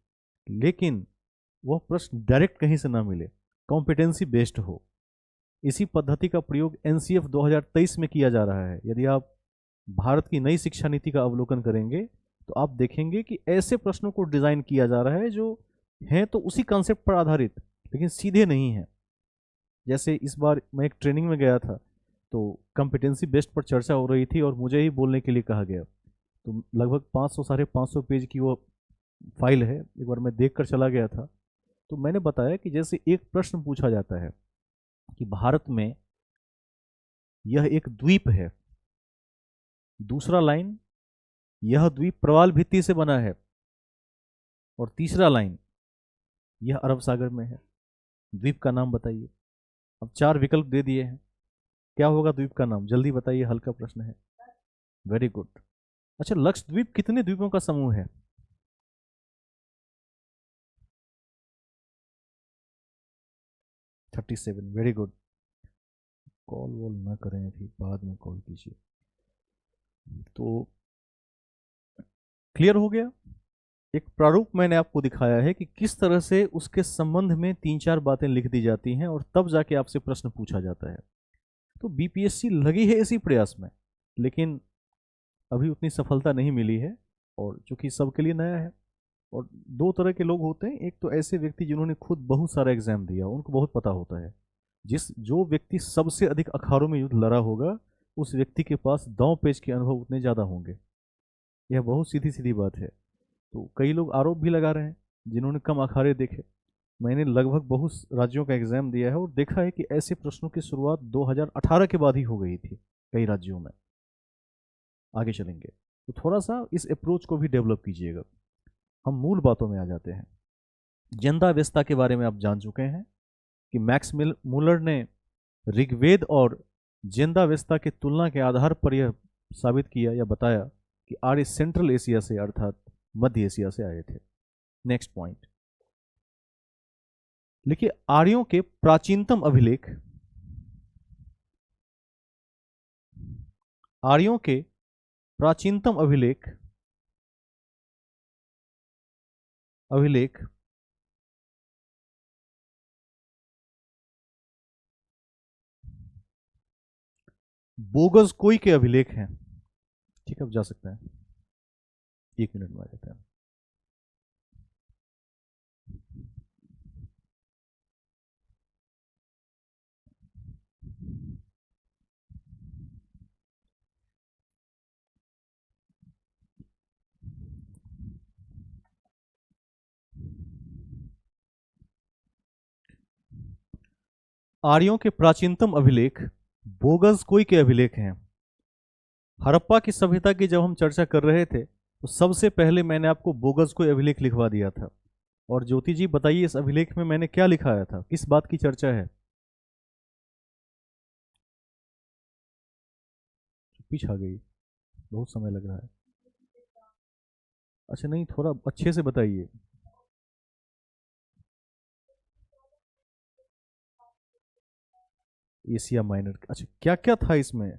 लेकिन वह प्रश्न डायरेक्ट कहीं से ना मिले, कॉम्पिटेंसी बेस्ड हो। इसी पद्धति का प्रयोग एनसीएफ 2023 में किया जा रहा है। यदि आप भारत की नई शिक्षा नीति का अवलोकन करेंगे तो आप देखेंगे कि ऐसे प्रश्नों को डिजाइन किया जा रहा है जो हैं तो उसी कॉन्सेप्ट पर आधारित, लेकिन सीधे नहीं है। जैसे इस बार मैं एक ट्रेनिंग में गया था, तो कॉम्पिटेंसी बेस्ड पर चर्चा हो रही थी और मुझे ही बोलने के लिए कहा गया। तो लगभग 500 साढ़े 500 पेज की वो फाइल है, एक बार मैं देख कर चला गया था। तो मैंने बताया कि जैसे एक प्रश्न पूछा जाता है कि भारत में यह एक द्वीप है, दूसरा लाइन यह द्वीप प्रवाल भित्ति से बना है, और तीसरा लाइन यह अरब सागर में है, द्वीप का नाम बताइए। अब 4 विकल्प दे दिए हैं, क्या होगा द्वीप का नाम, जल्दी बताइए, हल्का प्रश्न है। Very good. अच्छा, लक्षद्वीप कितने द्वीपों का समूह है? 37। Very good. कॉल वॉल ना करें, अभी बाद में कॉल कीजिए। तो क्लियर हो गया। एक प्रारूप मैंने आपको दिखाया है कि किस तरह से उसके संबंध में 3-4 बातें लिख दी जाती हैं और तब जाके आपसे प्रश्न पूछा जाता है। तो बीपीएससी लगी है इसी प्रयास में, लेकिन अभी उतनी सफलता नहीं मिली है, और चूंकि सबके लिए नया है। और 2 तरह के लोग होते हैं, एक तो ऐसे व्यक्ति जिन्होंने खुद बहुत सारा एग्जाम दिया, उनको बहुत पता होता है। जो व्यक्ति सबसे अधिक अखाड़ों में युद्ध लड़ा होगा, उस व्यक्ति के पास दांव पेच के अनुभव उतने ज़्यादा होंगे। यह बहुत सीधी सीधी बात है। तो कई लोग आरोप भी लगा रहे हैं जिन्होंने कम अखाड़े देखे। मैंने लगभग बहुत राज्यों का एग्जाम दिया है और देखा है कि ऐसे प्रश्नों की शुरुआत 2018 के बाद ही हो गई थी कई राज्यों में। आगे चलेंगे तो थोड़ा सा इस अप्रोच को भी डेवलप कीजिएगा। हम मूल बातों में आ जाते हैं। जेंदावेस्ता के बारे में आप जान चुके हैं कि मैक्स मूलर ने ऋग्वेद और जेंदावेस्ता की तुलना के आधार पर यह साबित किया या बताया कि आर्य सेंट्रल एशिया से अर्थात मध्य एशिया से आए थे। नेक्स्ट पॉइंट लिखिए, आर्यों के प्राचीनतम अभिलेख, आर्यों के प्राचीनतम अभिलेख अभिलेख बोगस कोई के अभिलेख हैं। ठीक है, अब जा सकते हैं, 1 मिनट में आ जाते हैं। आर्यों के प्राचीनतम अभिलेख बोगस कोई के अभिलेख हैं। हड़प्पा की सभ्यता की जब हम चर्चा कर रहे थे तो सबसे पहले मैंने आपको बोगस कोई अभिलेख लिखवा दिया था। और ज्योति जी बताइए, इस अभिलेख में मैंने क्या लिखाया था, किस बात की चर्चा है? पीछे आ गई, बहुत समय लग रहा है। अच्छा नहीं, थोड़ा अच्छे से बताइए। एशिया माइनर, अच्छा क्या क्या था इसमें?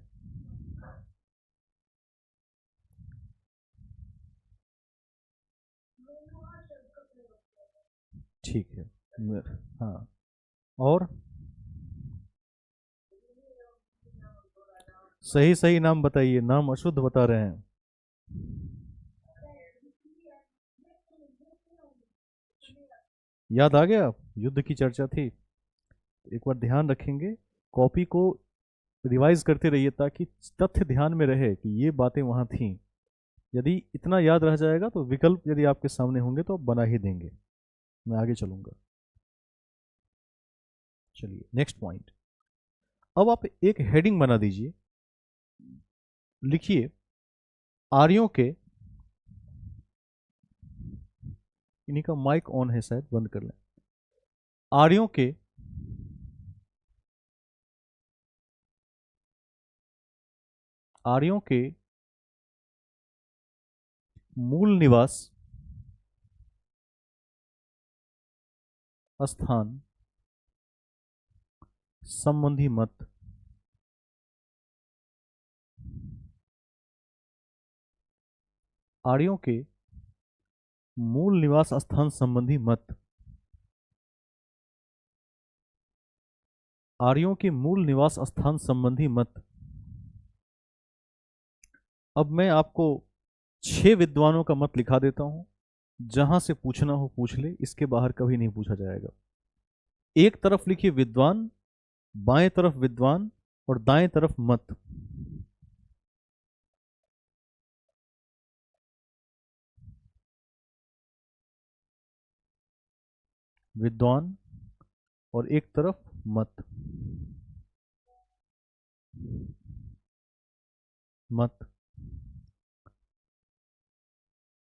ठीक है। हाँ, और सही सही नाम बताइए, नाम अशुद्ध बता रहे हैं। याद आ गया, युद्ध की चर्चा थी। एक बार ध्यान रखेंगे, कॉपी को रिवाइज करते रहिए ताकि तथ्य ध्यान में रहे कि ये बातें वहां थीं। यदि इतना याद रह जाएगा तो विकल्प यदि आपके सामने होंगे तो आप बना ही देंगे। मैं आगे चलूंगा। चलिए नेक्स्ट पॉइंट। अब आप एक हेडिंग बना दीजिए, लिखिए आर्यों के, इन्हीं का माइक ऑन है शायद, बंद कर लें। आर्यों के आर्यों के मूल निवास स्थान संबंधी मत। आर्यों के मूल निवास स्थान संबंधी मत। आर्यों के मूल निवास स्थान संबंधी मत। अब मैं आपको 6 विद्वानों का मत लिखा देता हूं, जहां से पूछना हो पूछ ले, इसके बाहर कभी नहीं पूछा जाएगा। एक तरफ लिखिए विद्वान, बाएं तरफ विद्वान और दाएं तरफ मत। विद्वान और एक तरफ मत। मत।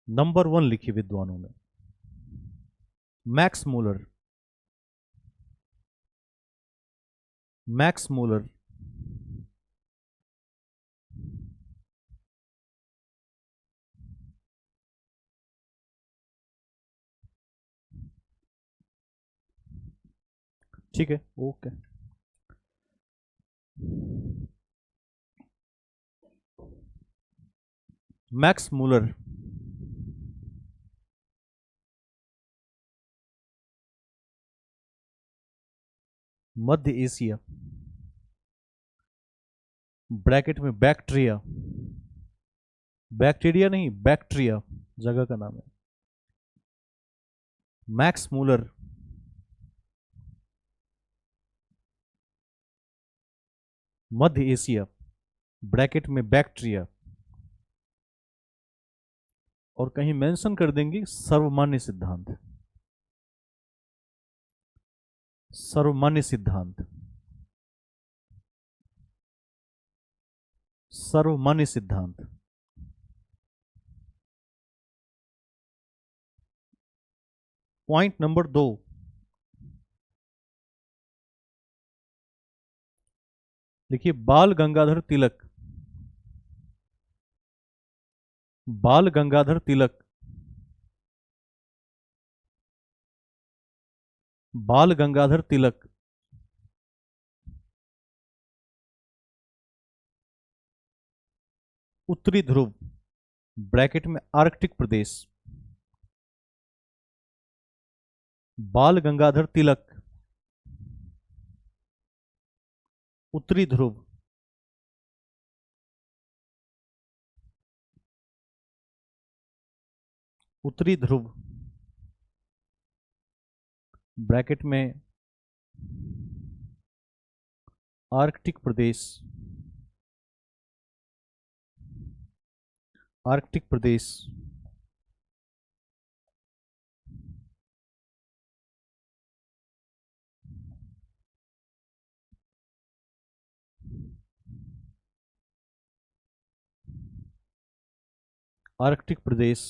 नंबर 1 लिखिए विद्वानों में, मैक्स मूलर। Max Muller. ठीक है, ओके। Max Muller. मध्य एशिया, ब्रैकेट में बैक्टीरिया। बैक्टीरिया नहीं, बैक्टीरिया जगह का नाम है। मैक्स मूलर, मध्य एशिया, ब्रैकेट में बैक्टीरिया, और कहीं मेंशन कर देंगे सर्वमान्य सिद्धांत। सर्वमान्य सिद्धांत। सर्वमान्य सिद्धांत। पॉइंट नंबर 2, देखिए बाल गंगाधर तिलक। बाल गंगाधर तिलक। बाल गंगाधर तिलक उत्तरी ध्रुव, ब्रैकेट में आर्कटिक प्रदेश। बाल गंगाधर तिलक उत्तरी ध्रुव, उत्तरी ध्रुव, ब्रैकेट में आर्कटिक प्रदेश। आर्कटिक प्रदेश। आर्कटिक प्रदेश।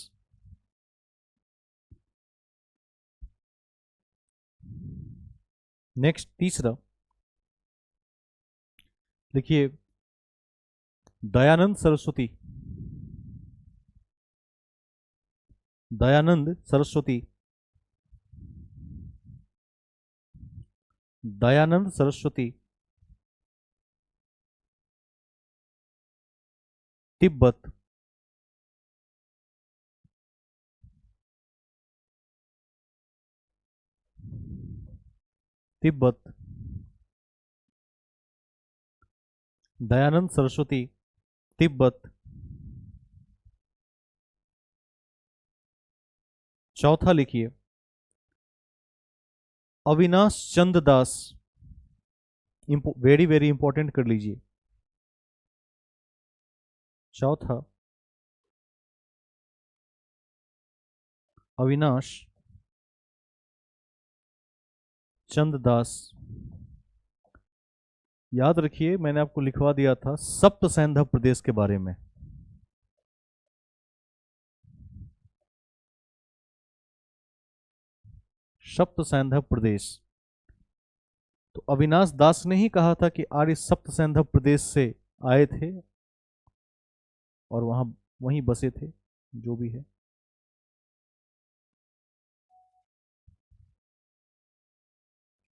नेक्स्ट तीसरा लिखिए दयानंद सरस्वती। दयानंद सरस्वती। दयानंद सरस्वती तिब्बत। तिब्बत। दयानंद सरस्वती तिब्बत। चौथा लिखिए अविनाश चंद्र दास। वेरी वेरी इंपॉर्टेंट कर लीजिए। चौथा अविनाश चंद्र दास। याद रखिए मैंने आपको लिखवा दिया था सप्त सैंधव प्रदेश के बारे में। सप्त सैंधव प्रदेश, तो अविनाश दास ने ही कहा था कि आर्य सप्त सैंधव प्रदेश से आए थे और वहीं बसे थे, जो भी है।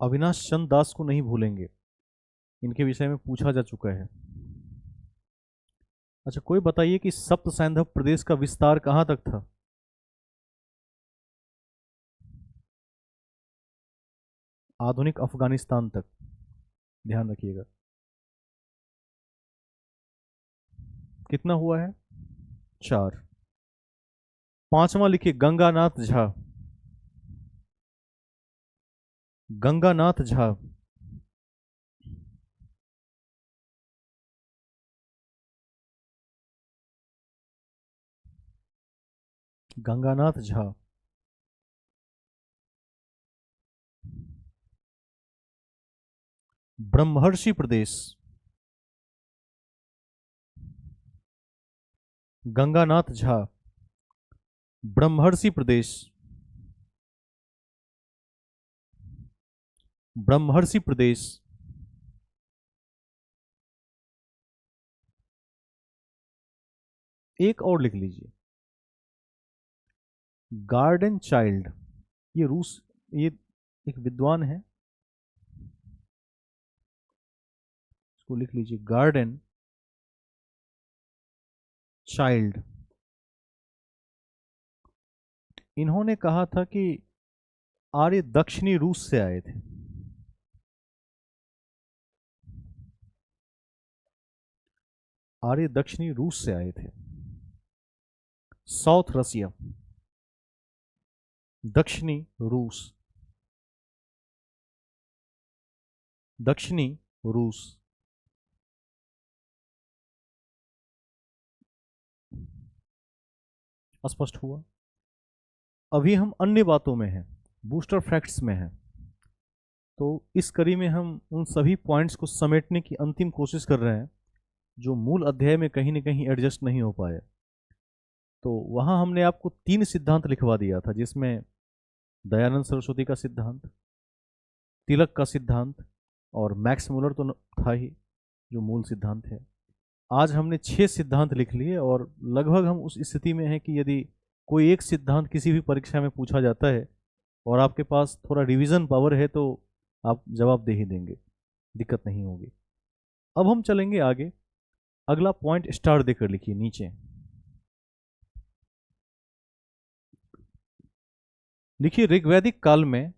अविनाश चंद्र दास को नहीं भूलेंगे, इनके विषय में पूछा जा चुका है। अच्छा कोई बताइए कि सप्त सैंधव प्रदेश का विस्तार कहां तक था? आधुनिक अफगानिस्तान तक, ध्यान रखिएगा। कितना हुआ है? 4। पांचवा लिखिए गंगानाथ झा। गंगानाथ झा। गंगानाथ झा। ब्रह्मर्षि प्रदेश। गंगानाथ झा, ब्रह्मर्षि प्रदेश। ब्रह्मर्षि प्रदेश। एक और लिख लीजिए गार्डन चाइल्ड। ये रूस, ये एक विद्वान है, इसको लिख लीजिए गार्डन चाइल्ड। इन्होंने कहा था कि आर्य दक्षिणी रूस से आए थे। आर्य दक्षिणी रूस से आए थे। साउथ रसिया, दक्षिणी रूस। दक्षिणी रूस। स्पष्ट हुआ। अभी हम अन्य बातों में हैं, बूस्टर फैक्ट्स में हैं। तो इस कड़ी में हम उन सभी पॉइंट्स को समेटने की अंतिम कोशिश कर रहे हैं जो मूल अध्याय में कहीं न कहीं एडजस्ट नहीं हो पाए। तो वहाँ हमने आपको 3 सिद्धांत लिखवा दिया था, जिसमें दयानंद सरस्वती का सिद्धांत, तिलक का सिद्धांत और मैक्स मूलर तो था ही जो मूल सिद्धांत है। आज हमने 6 सिद्धांत लिख लिए और लगभग हम उस स्थिति में हैं कि यदि कोई एक सिद्धांत किसी भी परीक्षा में पूछा जाता है और आपके पास थोड़ा रिवीजन पावर है तो आप जवाब दे ही देंगे, दिक्कत नहीं होगी। अब हम चलेंगे आगे। अगला पॉइंट स्टार देकर लिखिए नीचे, लिखिए ऋग्वैदिक काल में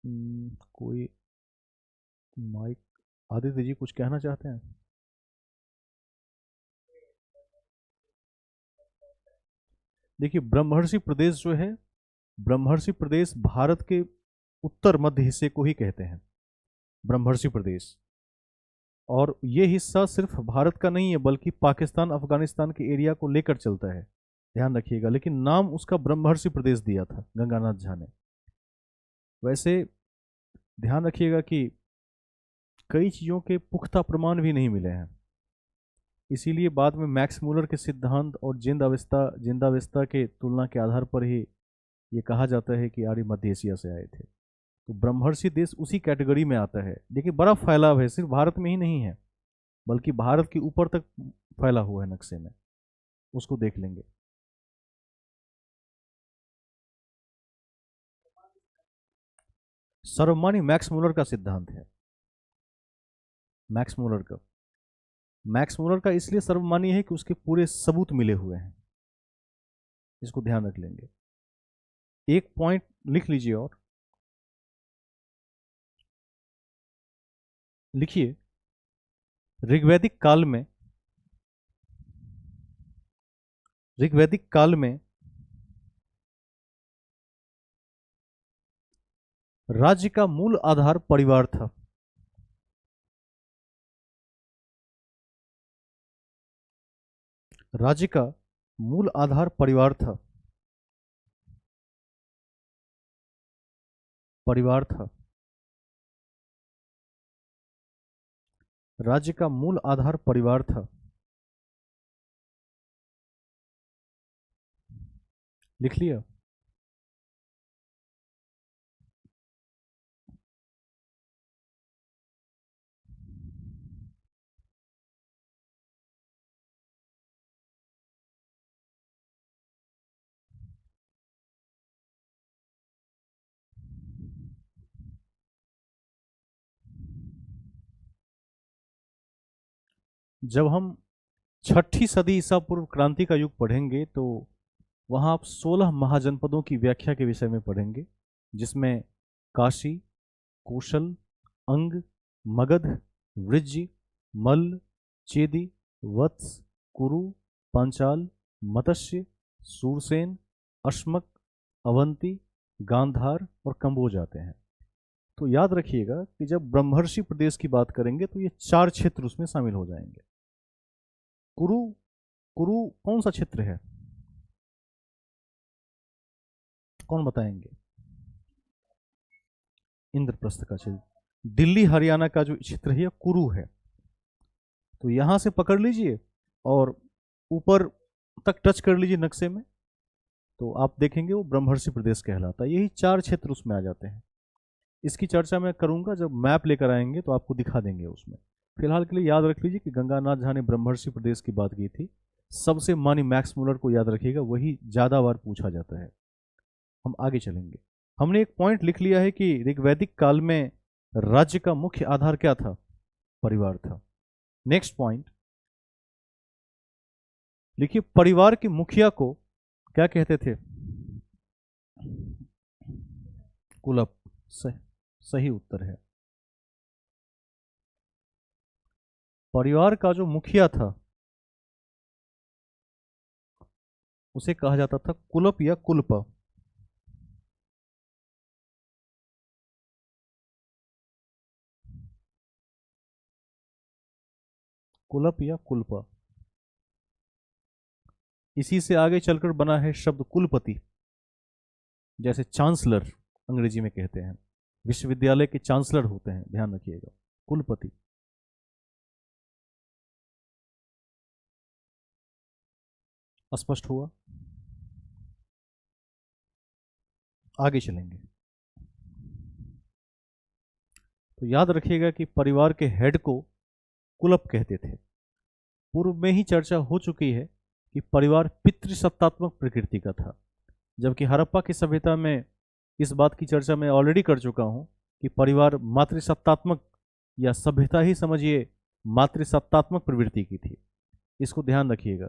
कोई माइक, आदित्य जी कुछ कहना चाहते हैं? देखिए ब्रह्मर्षि प्रदेश जो है, ब्रह्मर्षि प्रदेश भारत के उत्तर मध्य हिस्से को ही कहते हैं ब्रह्मर्षि प्रदेश। और ये हिस्सा सिर्फ भारत का नहीं है बल्कि पाकिस्तान अफगानिस्तान के एरिया को लेकर चलता है, ध्यान रखिएगा। लेकिन नाम उसका ब्रह्मर्षि प्रदेश दिया था गंगानाथ झा ने। वैसे ध्यान रखिएगा कि कई चीज़ों के पुख्ता प्रमाण भी नहीं मिले हैं, इसीलिए बाद में मैक्स मूलर के सिद्धांत और जिंदावस्था के तुलना के आधार पर ही ये कहा जाता है कि आर्य मध्य एशिया से आए थे। तो ब्रह्मर्षि देश उसी कैटेगरी में आता है। देखिए बड़ा फैलाव है, सिर्फ भारत में ही नहीं है बल्कि भारत के ऊपर तक फैला हुआ है नक्शे में, उसको देख लेंगे। सर्वमान्य मैक्स मूलर का सिद्धांत है। मैक्स मूलर का, मैक्स मूलर का इसलिए सर्वमान्य है कि उसके पूरे सबूत मिले हुए हैं, इसको ध्यान रख लेंगे। एक पॉइंट लिख लीजिए और लिखिए ऋग्वैदिक काल में, ऋग्वैदिक काल में राज्य का मूल आधार परिवार था। राज्य का मूल आधार परिवार था। परिवार था। राज्य का मूल आधार परिवार था। लिख लिया? जब हम 6ठी सदी ईसा पूर्व क्रांति का युग पढ़ेंगे तो वहाँ आप 16 महाजनपदों की व्याख्या के विषय में पढ़ेंगे, जिसमें काशी, कौशल, अंग, मगध, वृज्य, मल्ल, चेदी, वत्स, कुरु, पांचाल, मत्स्य, सूरसेन, अश्मक, अवंती, गांधार और कंबोज आते हैं। तो याद रखिएगा कि जब ब्रह्मर्षि प्रदेश की बात करेंगे तो ये 4 क्षेत्र उसमें शामिल हो जाएंगे। कुरु, कुरु कौन सा क्षेत्र है, कौन बताएंगे? इंद्रप्रस्थ का क्षेत्र। दिल्ली हरियाणा का जो क्षेत्र है कुरु है। तो यहां से पकड़ लीजिए और ऊपर तक टच कर लीजिए नक्शे में, तो आप देखेंगे वो ब्रह्मर्षि प्रदेश कहलाता है। यही 4 क्षेत्र उसमें आ जाते हैं। इसकी चर्चा मैं करूंगा जब मैप लेकर आएंगे तो आपको दिखा देंगे उसमें। फिलहाल के लिए याद रख लीजिए कि गंगानाथ झा ने ब्रह्मर्षि प्रदेश की बात की थी। सबसे मानी मैक्स मुलर को याद रखिएगा, वही ज्यादा बार पूछा जाता है। हम आगे चलेंगे। हमने एक पॉइंट लिख लिया है कि ऋग्वैदिक काल में राज्य का मुख्य आधार क्या था? परिवार था। नेक्स्ट पॉइंट लिखिए, परिवार के मुखिया को क्या कहते थे? कुलप। सही उत्तर है। परिवार का जो मुखिया था उसे कहा जाता था कुलप या कुलप। कुलप या कुलप। इसी से आगे चलकर बना है शब्द कुलपति, जैसे चांसलर अंग्रेजी में कहते हैं। विश्वविद्यालय के चांसलर होते हैं, ध्यान रखिएगा, कुलपति। स्पष्ट हुआ? आगे चलेंगे। तो याद रखिएगा कि परिवार के हेड को कुलप कहते थे। पूर्व में ही चर्चा हो चुकी है कि परिवार पितृसत्तात्मक प्रकृति का था, जबकि हड़प्पा की सभ्यता में इस बात की चर्चा मैं ऑलरेडी कर चुका हूं कि परिवार मातृसत्तात्मक, या सभ्यता ही समझिए मातृसत्तात्मक प्रवृत्ति की थी। इसको ध्यान रखिएगा।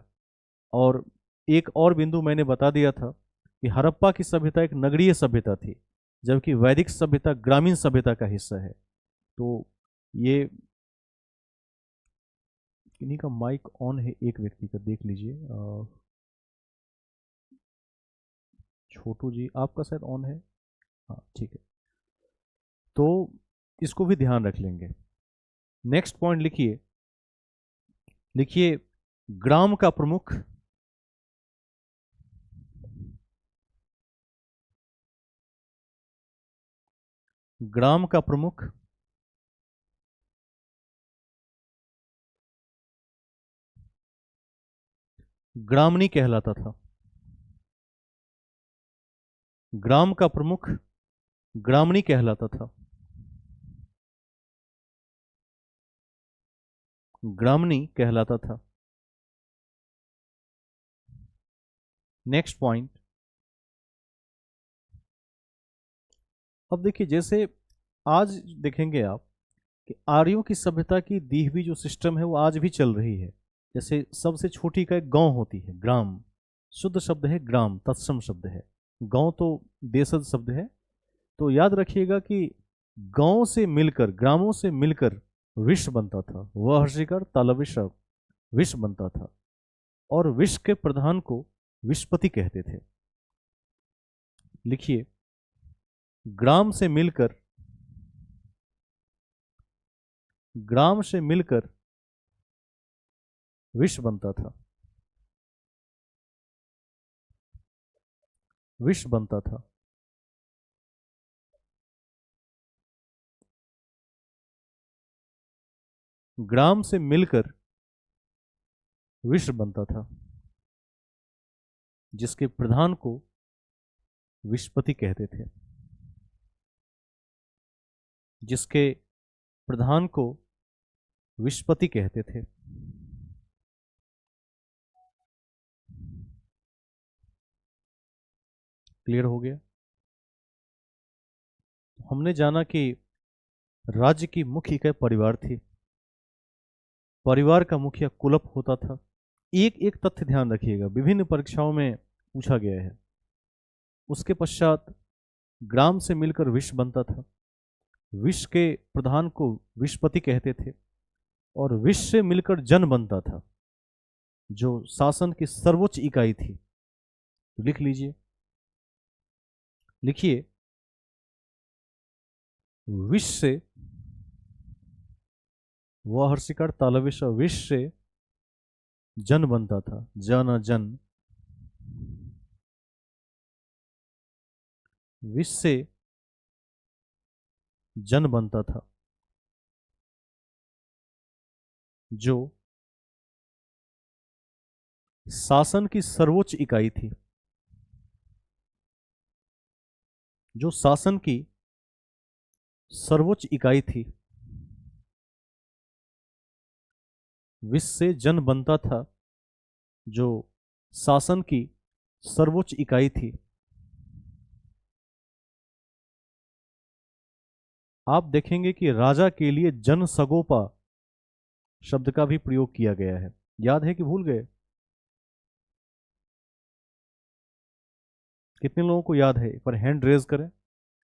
और एक और बिंदु मैंने बता दिया था कि हड़प्पा की सभ्यता एक नगरीय सभ्यता थी, जबकि वैदिक सभ्यता ग्रामीण सभ्यता का हिस्सा है। तो ये इन्हीं का माइक ऑन है, एक व्यक्ति का देख लीजिए। छोटू जी आपका शायद ऑन है। हाँ ठीक है, तो इसको भी ध्यान रख लेंगे। नेक्स्ट पॉइंट लिखिए, लिखिए ग्राम का प्रमुख ग्राम का प्रमुख ग्रामणी कहलाता था। ग्राम का प्रमुख ग्रामणी कहलाता था। ग्रामणी कहलाता था। नेक्स्ट पॉइंट, अब देखिए जैसे आज देखेंगे आप कि आर्यों की सभ्यता की दी हुई जो सिस्टम है वो आज भी चल रही है। जैसे सबसे छोटी का एक गांव होती है, ग्राम शुद्ध शब्द है, ग्राम तत्सम शब्द है, गांव तो देशज शब्द है। तो याद रखिएगा कि गांव से मिलकर, ग्रामों से मिलकर विश्व बनता था। वह हर्षिकर तालविश विश्व बनता था, और विश्व के प्रधान को विश्वपति कहते थे। लिखिए, ग्राम से मिलकर विश्व बनता था। विश्व बनता था। ग्राम से मिलकर विश्व बनता था, जिसके प्रधान को विश्वपति कहते थे। जिसके प्रधान को विश्वपति कहते थे। क्लियर हो गया? हमने जाना कि राज्य की मुख्य इकाई परिवार थी। परिवार का मुखिया कुलप होता था। एक एक तथ्य ध्यान रखिएगा, विभिन्न परीक्षाओं में पूछा गया है। उसके पश्चात ग्राम से मिलकर विश्व बनता था। विश्व के प्रधान को विश्वपति कहते थे, और विश्व से मिलकर जन बनता था। जो शासन की सर्वोच्च इकाई थी। तो लिख लीजिए, लिखिए, विष से, वह हर्षिकार तालविश, विष से जन बनता था, जन जन, विष से जन बनता था, जो शासन की सर्वोच्च इकाई थी, जो शासन की सर्वोच्च इकाई थी। विष से जन बनता था, जो शासन की सर्वोच्च इकाई थी। आप देखेंगे कि राजा के लिए जन सगोपा शब्द का भी प्रयोग किया गया है। याद है कि भूल गए? कितने लोगों को याद है? एक बार हैंड रेज करें।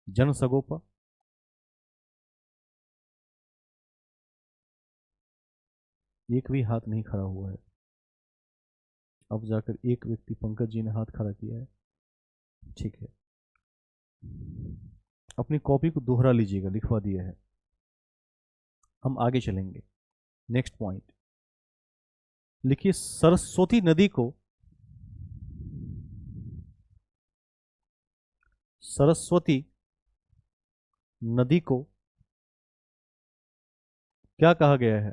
जन सगोपा। एक भी हाथ नहीं खड़ा हुआ है। अब जाकर एक व्यक्ति, पंकज जी ने हाथ खड़ा किया है। ठीक है, अपनी कॉपी को दोहरा लीजिएगा, लिखवा दिया है। हम आगे चलेंगे। नेक्स्ट पॉइंट लिखिए, सरस्वती नदी को, सरस्वती नदी को क्या कहा गया है?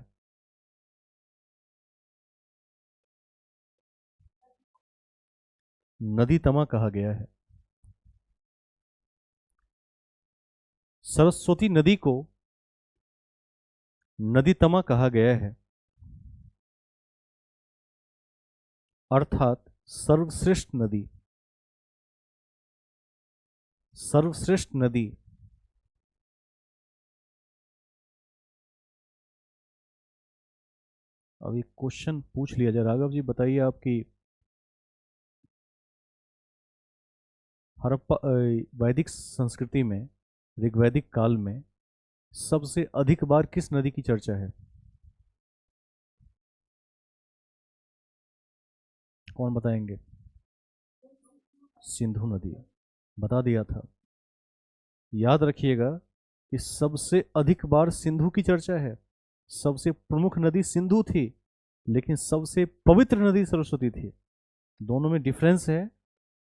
नदी तमा कहा गया है। सरस्वती नदी को नदी तमा कहा गया है, अर्थात सर्वश्रेष्ठ नदी, सर्वश्रेष्ठ नदी। अब एक क्वेश्चन पूछ लिया जाए। राघव जी बताइए, आपकी हड़प्पा वैदिक संस्कृति में, ऋग्वैदिक काल में सबसे अधिक बार किस नदी की चर्चा है? कौन बताएंगे? सिंधु नदी। बता दिया था। याद रखिएगा कि सबसे अधिक बार सिंधु की चर्चा है। सबसे प्रमुख नदी सिंधु थी, लेकिन सबसे पवित्र नदी सरस्वती थी। दोनों में डिफरेंस है,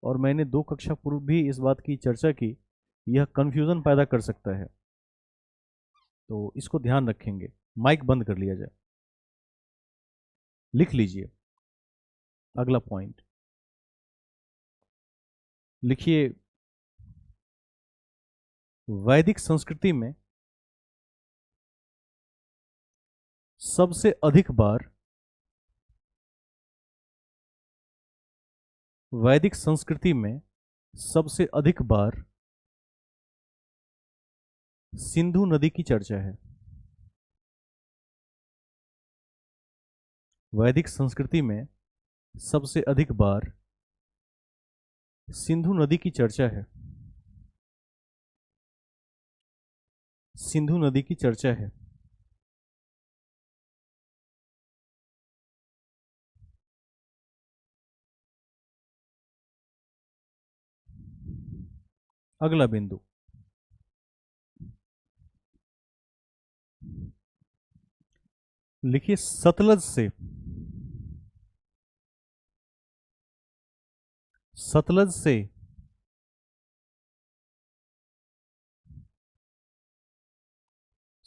और मैंने 2 कक्षा पूर्व भी इस बात की चर्चा की। यह कंफ्यूजन पैदा कर सकता है, तो इसको ध्यान रखेंगे। माइक बंद कर लिया जाए। लिख लीजिए अगला पॉइंट। लिखिए, वैदिक संस्कृति में सबसे अधिक बार, वैदिक संस्कृति में सबसे अधिक बार सिंधु नदी की चर्चा है। वैदिक संस्कृति में सबसे अधिक बार सिंधु नदी की चर्चा है। सिंधु नदी की चर्चा है। अगला बिंदु, लिखिए, सतलज से, सतलज से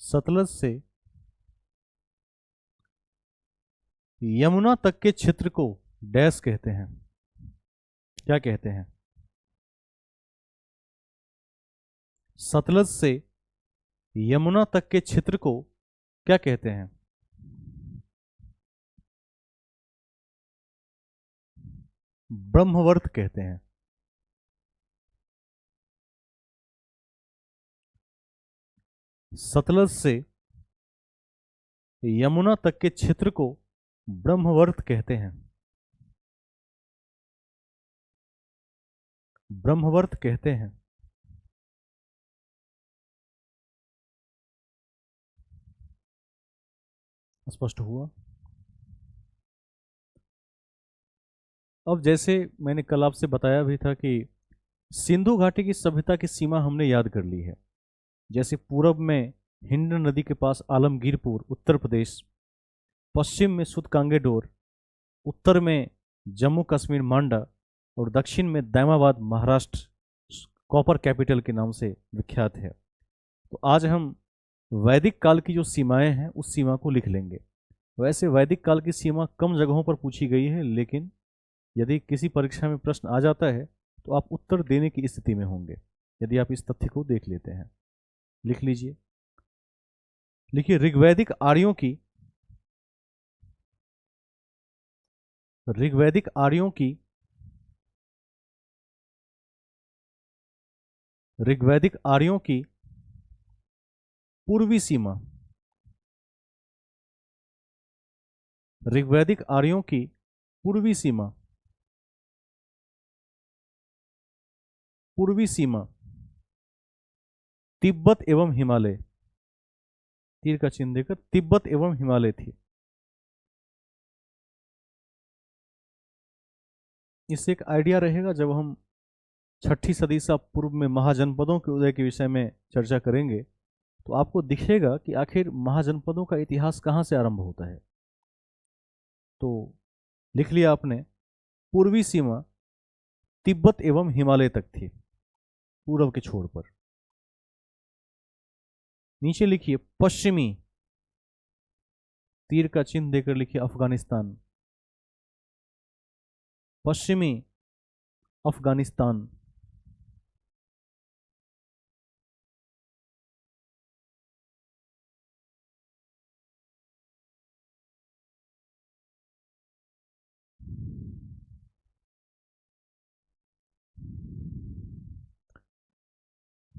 सतलज से यमुना तक के क्षेत्र को डैश कहते हैं। क्या कहते हैं? सतलज से यमुना तक के क्षेत्र को क्या कहते हैं? ब्रह्मवर्त कहते हैं। सतलज से यमुना तक के क्षेत्र को ब्रह्मवर्त कहते हैं। ब्रह्मवर्त कहते हैं। स्पष्ट हुआ? अब जैसे मैंने कल आपसे बताया भी था कि सिंधु घाटी की सभ्यता की सीमा हमने याद कर ली है। जैसे पूरब में हिंड नदी के पास आलमगीरपुर उत्तर प्रदेश, पश्चिम में सुतकांगेडोर, उत्तर में जम्मू कश्मीर मांडा, और दक्षिण में दैमाबाद महाराष्ट्र कॉपर कैपिटल के नाम से विख्यात है। तो आज हम वैदिक काल की जो सीमाएं हैं उस सीमा को लिख लेंगे। वैसे वैदिक काल की सीमा कम जगहों पर पूछी गई है, लेकिन यदि किसी परीक्षा में प्रश्न आ जाता है तो आप उत्तर देने की स्थिति में होंगे यदि आप इस तथ्य को देख लेते हैं। लिख लीजिए। लिखिए, ऋग्वैदिक आर्यों की ऋग्वैदिक आर्यों की पूर्वी सीमा, ऋग्वैदिक आर्यों की पूर्वी सीमा, पूर्वी सीमा तिब्बत एवं हिमालय, तीर का चिन्ह देकर तिब्बत एवं हिमालय थी। इससे एक आइडिया रहेगा जब हम छठी सदी से पूर्व में महाजनपदों के उदय के विषय में चर्चा करेंगे तो आपको दिखेगा कि आखिर महाजनपदों का इतिहास कहाँ से आरंभ होता है। तो लिख लिया आपने, पूर्वी सीमा तिब्बत एवं हिमालय तक थी, पूर्व के छोर पर। नीचे लिखिए पश्चिमी, तीर का चिन्ह देकर लिखिए अफगानिस्तान, पश्चिमी अफगानिस्तान।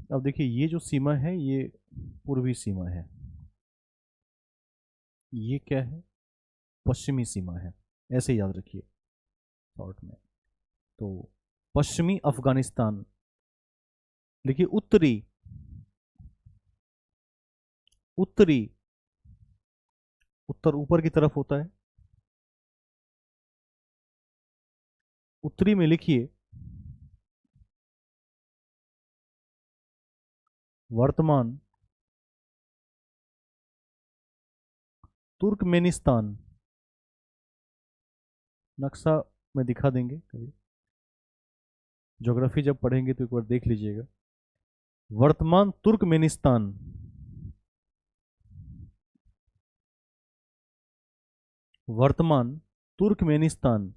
अब देखिए, ये जो सीमा है ये पूर्वी सीमा है, ये क्या है, पश्चिमी सीमा है। ऐसे याद रखिए शॉर्ट में। तो पश्चिमी अफगानिस्तान। देखिए उत्तरी, उत्तरी, उत्तर ऊपर की तरफ होता है। उत्तरी में लिखिए वर्तमान तुर्कमेनिस्तान। नक्शा में दिखा देंगे कभी, ज्योग्राफी जब पढ़ेंगे तो एक बार देख लीजिएगा। वर्तमान तुर्कमेनिस्तान, वर्तमान तुर्कमेनिस्तान।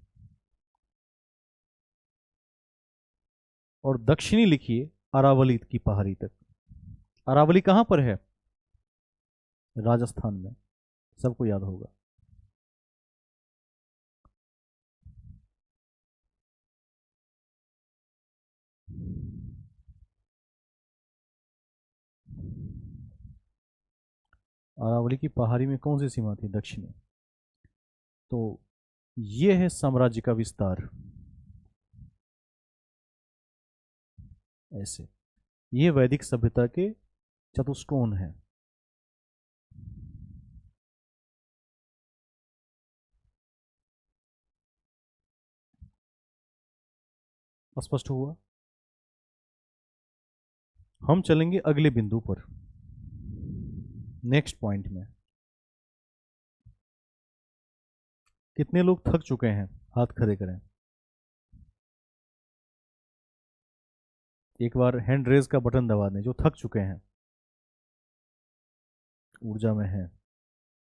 और दक्षिणी लिखिए अरावली की पहाड़ी तक। अरावली कहां पर है, राजस्थान में, सबको याद होगा। अरावली की पहाड़ी में कौन सी सीमा थी, दक्षिणी। तो ये है साम्राज्य का विस्तार। ऐसे ये वैदिक सभ्यता के चतुष्कोण है। स्पष्ट हुआ। हम चलेंगे अगले बिंदु पर, नेक्स्ट पॉइंट में। कितने लोग थक चुके हैं, हाथ खड़े करें। एक बार हैंड रेज का बटन दबा दें जो थक चुके हैं, ऊर्जा में हैं।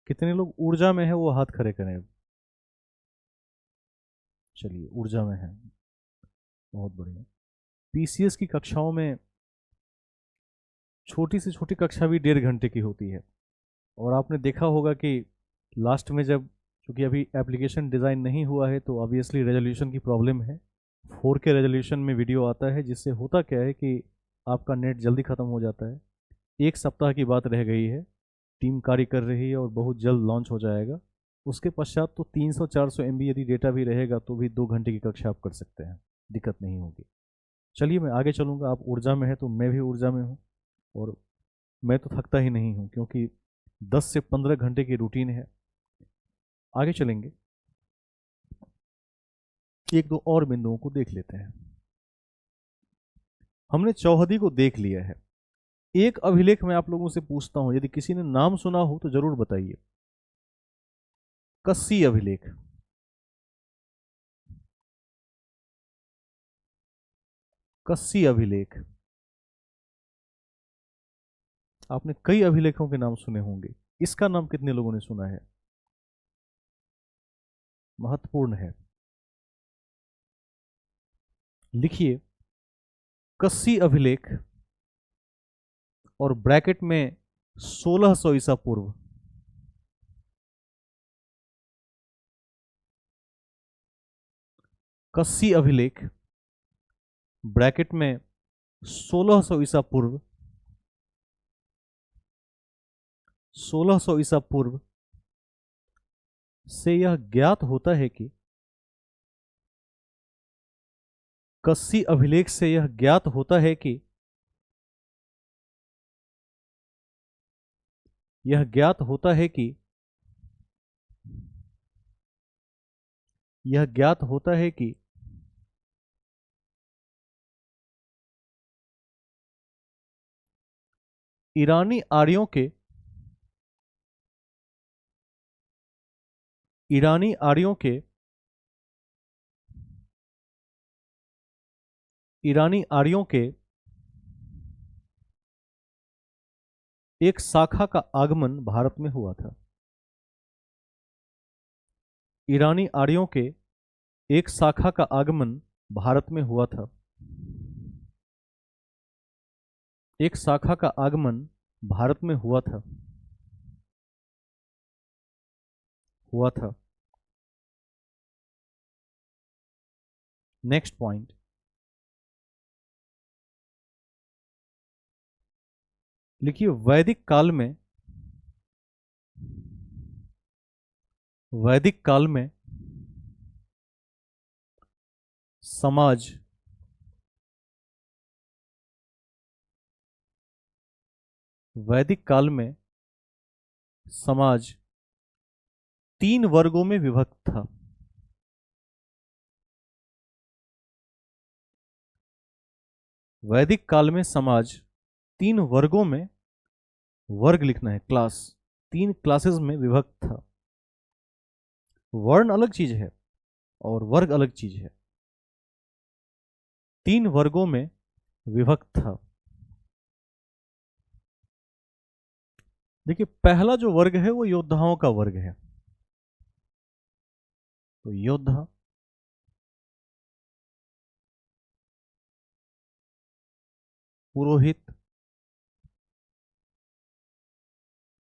कितने लोग ऊर्जा में हैं वो हाथ खड़े करें। चलिए, ऊर्जा में हैं, बहुत बढ़िया। पीसीएस की कक्षाओं में छोटी से छोटी कक्षा भी 1.5 घंटे की होती है। और आपने देखा होगा कि लास्ट में जब, चूंकि अभी एप्लीकेशन डिज़ाइन नहीं हुआ है तो ऑब्वियसली रेजोल्यूशन की प्रॉब्लम है। 4K रेजोल्यूशन में वीडियो आता है, जिससे होता क्या है कि आपका नेट जल्दी ख़त्म हो जाता है। एक सप्ताह की बात रह गई है, टीम कार्य कर रही है और बहुत जल्द लॉन्च हो जाएगा। उसके पश्चात तो 300-400 MB यदि डेटा भी रहेगा तो भी 2 घंटे की कक्षा आप कर सकते हैं, दिक्कत नहीं होगी। चलिए मैं आगे चलूँगा। आप ऊर्जा में है तो मैं भी ऊर्जा में हूँ, और मैं तो थकता ही नहीं हूँ क्योंकि 10 से 15 घंटे की रूटीन है। आगे चलेंगे। एक दो और बिंदुओं को देख लेते हैं। हमने चौहदी को देख लिया है। एक अभिलेख मैं आप लोगों से पूछता हूं, यदि किसी ने नाम सुना हो तो जरूर बताइए। कस्सी अभिलेख। कस्सी अभिलेख। आपने कई अभिलेखों के नाम सुने होंगे, इसका नाम कितने लोगों ने सुना है? महत्वपूर्ण है, लिखिए कस्सी अभिलेख और ब्रैकेट में 1600 ईसा पूर्व। कस्सी अभिलेख ब्रैकेट में 1600 ईसा पूर्व। 1600 ईसा पूर्व से यह ज्ञात होता है कि कस्सी अभिलेख से यह ज्ञात होता है कि यह ज्ञात होता है कि यह ज्ञात होता है कि ईरानी आर्यों के ईरानी आर्यों के ईरानी आर्यों के एक शाखा का आगमन भारत में हुआ था। ईरानी आर्यों के एक शाखा का आगमन भारत में हुआ था। एक शाखा का आगमन भारत में हुआ था। नेक्स्ट पॉइंट, लिखिए वैदिक काल में समाज वैदिक काल में समाज 3 वर्गों में विभक्त था। वैदिक काल में समाज 3 वर्गों में, वर्ग लिखना है, क्लास, 3 क्लासेस में विभक्त था। वर्ण अलग चीज है और वर्ग अलग चीज है। 3 वर्गों में विभक्त था। देखिए पहला जो वर्ग है वो योद्धाओं का वर्ग है। तो योद्धा, पुरोहित,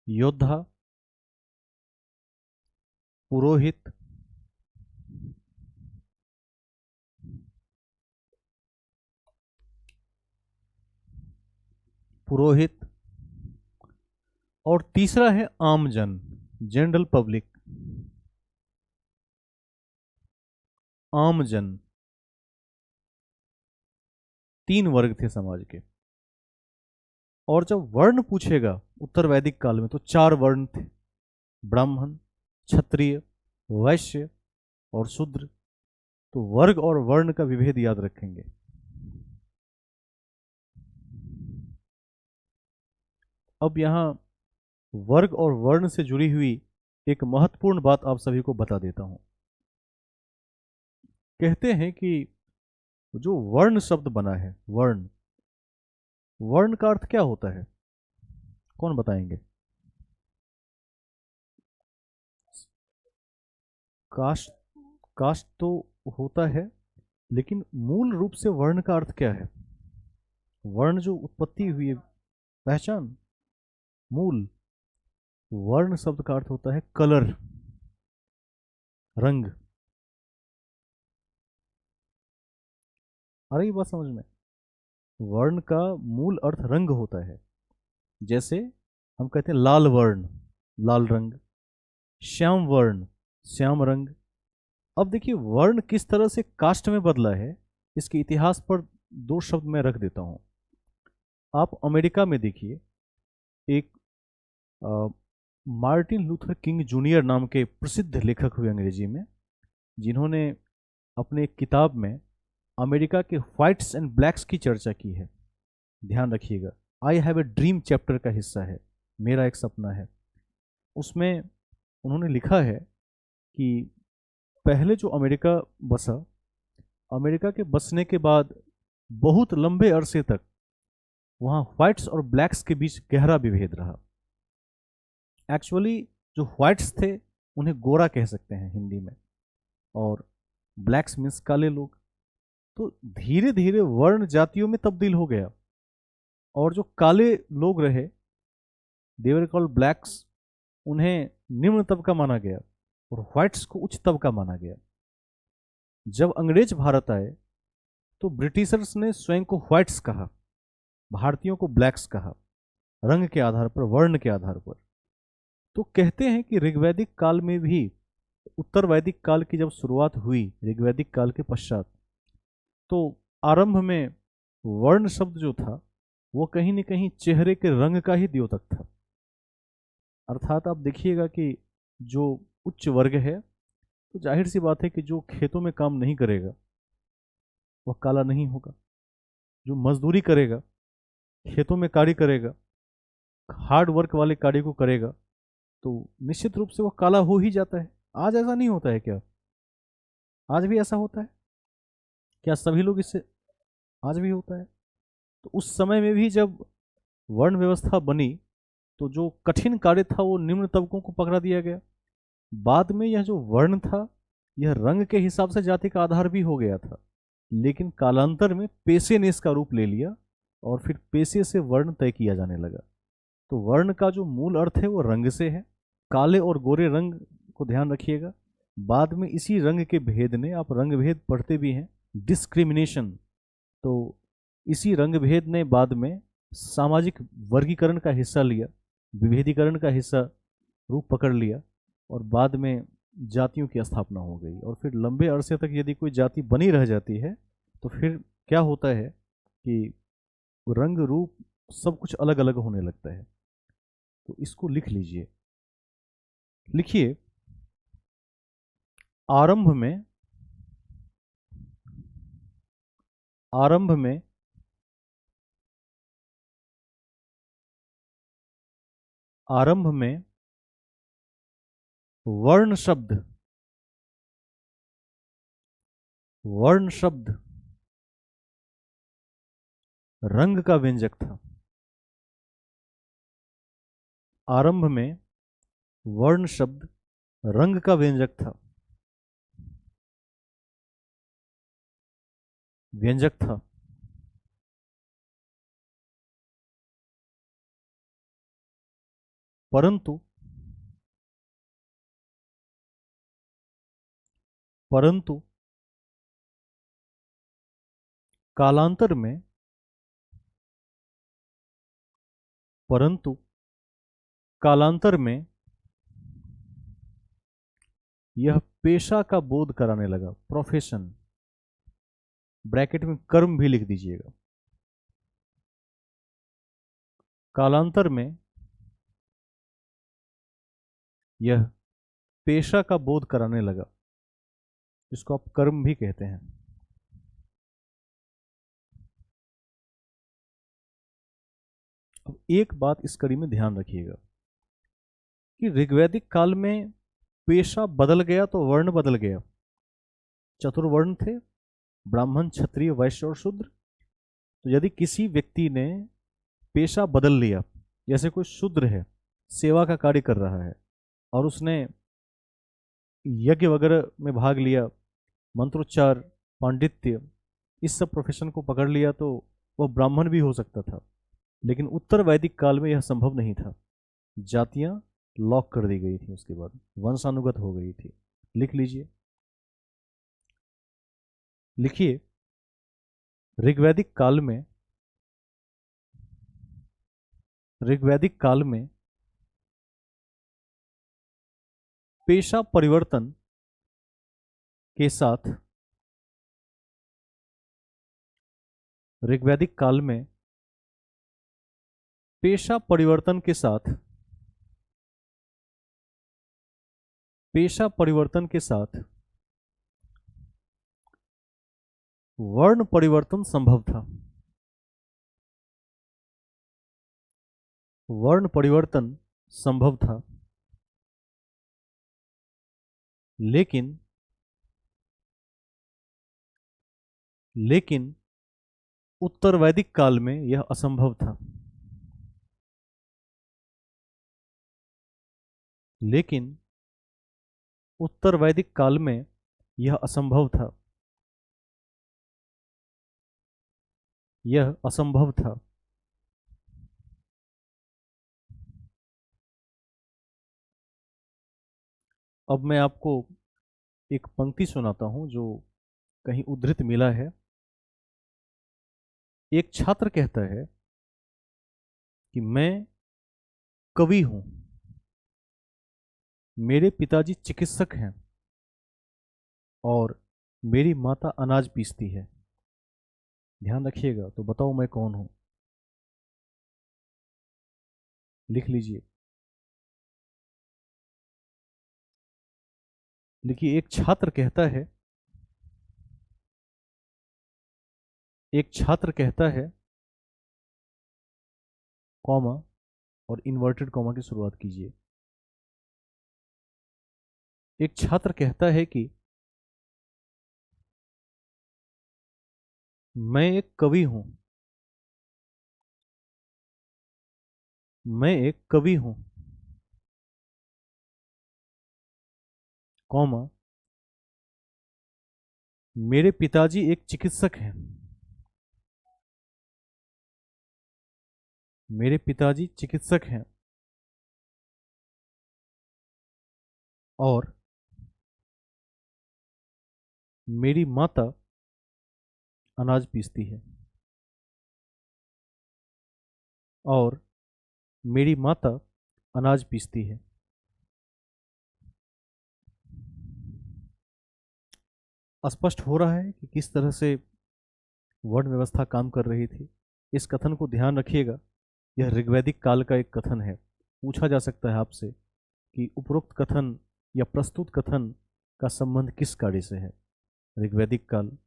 योद्धा, पुरोहित, पुरोहित, और तीसरा है आमजन, जनरल पब्लिक। आमजन, 3 वर्ग थे समाज के। और जब वर्ण पूछेगा उत्तर वैदिक काल में तो 4 वर्ण थे, ब्राह्मण, क्षत्रिय, वैश्य और शूद्र। तो वर्ग और वर्ण का विभेद याद रखेंगे। अब यहां वर्ग और वर्ण से जुड़ी हुई एक महत्वपूर्ण बात आप सभी को बता देता हूं। कहते हैं कि जो वर्ण शब्द बना है, वर्ण, वर्ण का अर्थ क्या होता है? कौन बताएंगे? कास्ट, कास्ट तो होता है, लेकिन मूल रूप से वर्ण का अर्थ क्या है? वर्ण जो उत्पत्ति हुई है, पहचान, मूल। वर्ण शब्द का अर्थ होता है कलर, रंग। आ रही बात समझ में? वर्ण का मूल अर्थ रंग होता है। जैसे हम कहते हैं लाल वर्ण, लाल रंग, श्याम वर्ण, श्याम रंग। अब देखिए वर्ण किस तरह से कास्ट में बदला है, इसके इतिहास पर 2 शब्द मैं रख देता हूं। आप अमेरिका में देखिए, एक मार्टिन लूथर किंग जूनियर नाम के प्रसिद्ध लेखक हुए अंग्रेजी में, जिन्होंने अपने एक किताब में अमेरिका के व्हाइट्स एंड ब्लैक्स की चर्चा की है। ध्यान रखिएगा, I have a dream chapter का हिस्सा है, मेरा एक सपना है। उसमें उन्होंने लिखा है कि पहले जो अमेरिका बसा, अमेरिका के बसने के बाद बहुत लंबे अरसे तक वहाँ व्हाइट्स और ब्लैक्स के बीच गहरा विभेद रहा। एक्चुअली जो व्हाइट्स थे उन्हें गोरा कह सकते हैं हिंदी में, और ब्लैक्स मीन्स काले लोग। तो धीरे धीरे वर्ण जातियों में तब्दील हो गया, और जो काले लोग रहे, दे वर कॉल्ड ब्लैक्स, उन्हें निम्न तबका माना गया और व्हाइट्स को उच्च तबका माना गया। जब अंग्रेज भारत आए तो ब्रिटिशर्स ने स्वयं को व्हाइट्स कहा, भारतीयों को ब्लैक्स कहा, रंग के आधार पर, वर्ण के आधार पर। तो कहते हैं कि ऋग्वैदिक काल में भी, उत्तर वैदिक काल की जब शुरुआत हुई ऋग्वैदिक काल के पश्चात, तो आरंभ में वर्ण शब्द जो था वो कहीं न कहीं चेहरे के रंग का ही द्योतक था। अर्थात आप देखिएगा कि जो उच्च वर्ग है, तो जाहिर सी बात है कि जो खेतों में काम नहीं करेगा वह काला नहीं होगा। जो मजदूरी करेगा, खेतों में कार्य करेगा, हार्ड वर्क वाले कार्य को करेगा, तो निश्चित रूप से वह काला हो ही जाता है। आज ऐसा नहीं होता है क्या? आज भी ऐसा होता है क्या? सभी लोग इससे, आज भी होता है। तो उस समय में भी जब वर्ण व्यवस्था बनी तो जो कठिन कार्य था वो निम्न तबकों को पकड़ा दिया गया। बाद में यह जो वर्ण था यह रंग के हिसाब से जाति का आधार भी हो गया था, लेकिन कालांतर में पेशे ने इसका रूप ले लिया और फिर पेशे से वर्ण तय किया जाने लगा। तो वर्ण का जो मूल अर्थ है वो रंग से है। काले और गोरे रंग को ध्यान रखिएगा। बाद में इसी रंग के भेद ने, आप रंग भेद पढ़ते भी हैं, डिस्क्रिमिनेशन, तो इसी रंग भेद ने बाद में सामाजिक वर्गीकरण का हिस्सा लिया, विभेदीकरण का हिस्सा रूप पकड़ लिया, और बाद में जातियों की स्थापना हो गई। और फिर लंबे अरसे तक यदि कोई जाति बनी रह जाती है तो फिर क्या होता है कि रंग रूप सब कुछ अलग अलग होने लगता है। तो इसको लिख लीजिए। लिखिए, आरंभ में आरंभ में आरंभ में वर्ण शब्द रंग का व्यंजक था। आरंभ में वर्ण शब्द रंग का व्यंजक था, परंतु कालांतर में यह पेशा का बोध कराने लगा। प्रोफेशन, ब्रैकेट में कर्म भी लिख दीजिएगा। कालांतर में यह पेशा का बोध कराने लगा, जिसको आप कर्म भी कहते हैं। अब एक बात इस कड़ी में ध्यान रखिएगा कि ऋग्वैदिक काल में पेशा बदल गया तो वर्ण बदल गया। चतुर्वर्ण थे, ब्राह्मण, क्षत्रिय, वैश्य और शूद्र। तो यदि किसी व्यक्ति ने पेशा बदल लिया, जैसे कोई शूद्र है, सेवा का कार्य कर रहा है, और उसने यज्ञ वगैरह में भाग लिया, मंत्रोच्चार, पांडित्य, इस सब प्रोफेशन को पकड़ लिया, तो वह ब्राह्मण भी हो सकता था। लेकिन उत्तर वैदिक काल में यह संभव नहीं था। जातियां लॉक कर दी गई थी, उसके बाद वंशानुगत हो गई थी। लिख लीजिए, लिखिए, ऋग्वैदिक काल में पेशा परिवर्तन के साथ ऋग्वैदिक काल में पेशा परिवर्तन के साथ वर्ण परिवर्तन संभव था। वर्ण परिवर्तन संभव था, लेकिन उत्तर वैदिक काल में यह असंभव था। लेकिन उत्तर वैदिक काल में यह असंभव था। यह असंभव था। अब मैं आपको एक पंक्ति सुनाता हूं जो कहीं उद्धृत मिला है। एक छात्र कहता है कि मैं कवि हूं, मेरे पिताजी चिकित्सक हैं और मेरी माता अनाज पीसती है। ध्यान रखिएगा। तो बताओ मैं कौन हूं? लिख लीजिए। देखिए, एक छात्र कहता है, कॉमा, और इन्वर्टेड कॉमा की शुरुआत कीजिए। एक छात्र कहता है कि मैं एक कवि हूं, मैं एक कवि हूं, कॉमा, मेरे पिताजी एक चिकित्सक हैं, मेरे पिताजी चिकित्सक हैं और मेरी माता अनाज पीसती है, और मेरी माता अनाज पीसती है। स्पष्ट हो रहा है कि किस तरह से वर्ण व्यवस्था काम कर रही थी। इस कथन को ध्यान रखिएगा। यह ऋग्वैदिक काल का एक कथन है। पूछा जा सकता है आपसे कि उपरोक्त कथन या प्रस्तुत कथन का संबंध किस कार्य से है? ऋग्वैदिक काल,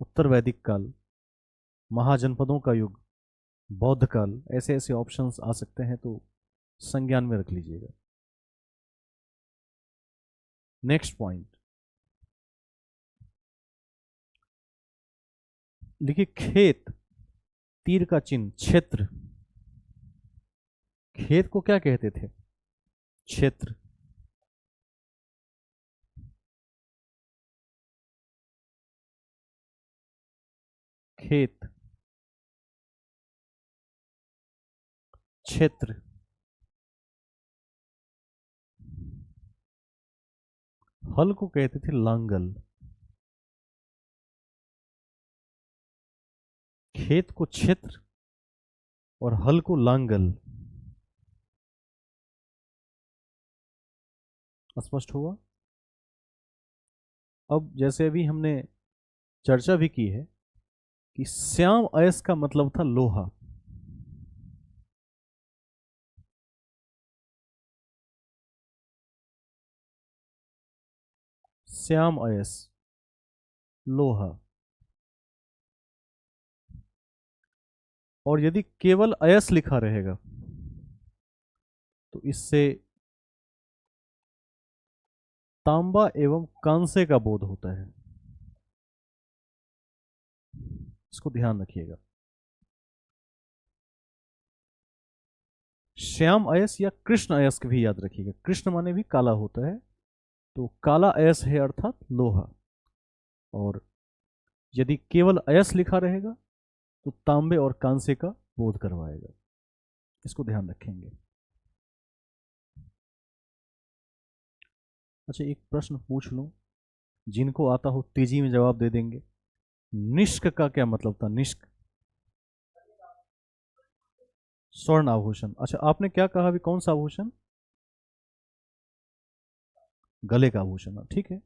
उत्तर वैदिक काल, महाजनपदों का युग, बौद्ध काल, ऐसे ऐसे ऑप्शंस आ सकते हैं, तो संज्ञान में रख लीजिएगा। नेक्स्ट पॉइंट लिखिए, खेत, तीर का चिन्ह, क्षेत्र। खेत को क्या कहते थे? क्षेत्र। खेत, क्षेत्र। हल को कहते थे लांगल। खेत को क्षेत्र और हल को लांगल। स्पष्ट हुआ? अब जैसे अभी हमने चर्चा भी की है कि श्याम अयस का मतलब था लोहा। श्याम अयस, लोहा। और यदि केवल अयस लिखा रहेगा तो इससे तांबा एवं कांसे का बोध होता है। इसको ध्यान रखिएगा। श्याम अयस या कृष्ण अयस्क भी याद रखिएगा। कृष्ण माने भी काला होता है, तो काला अयस है अर्थात लोहा। और यदि केवल अयस लिखा रहेगा तो तांबे और कांसे का बोध करवाएगा। इसको ध्यान रखेंगे। अच्छा, एक प्रश्न पूछ लूं, जिनको आता हो तेजी में जवाब दे देंगे। निष्क का क्या मतलब था? निष्क, स्वर्ण आभूषण। अच्छा, आपने क्या कहा अभी? कौन सा आभूषण? गले का आभूषण। ठीक है,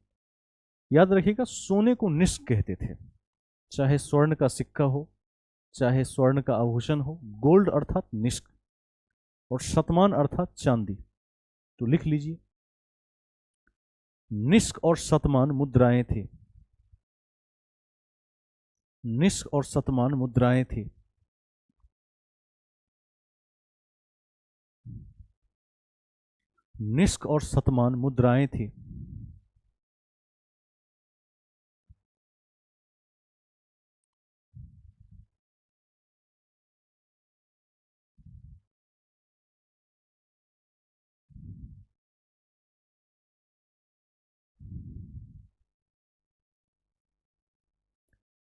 याद रखिएगा, सोने को निष्क कहते थे, चाहे स्वर्ण का सिक्का हो, चाहे स्वर्ण का आभूषण हो। गोल्ड अर्थात निष्क, और शतमान अर्थात चांदी। तो लिख लीजिए, निष्क और शतमान मुद्राएं थी। निष्क और शतमान मुद्राएं थी। निष्क और शतमान मुद्राएं थी।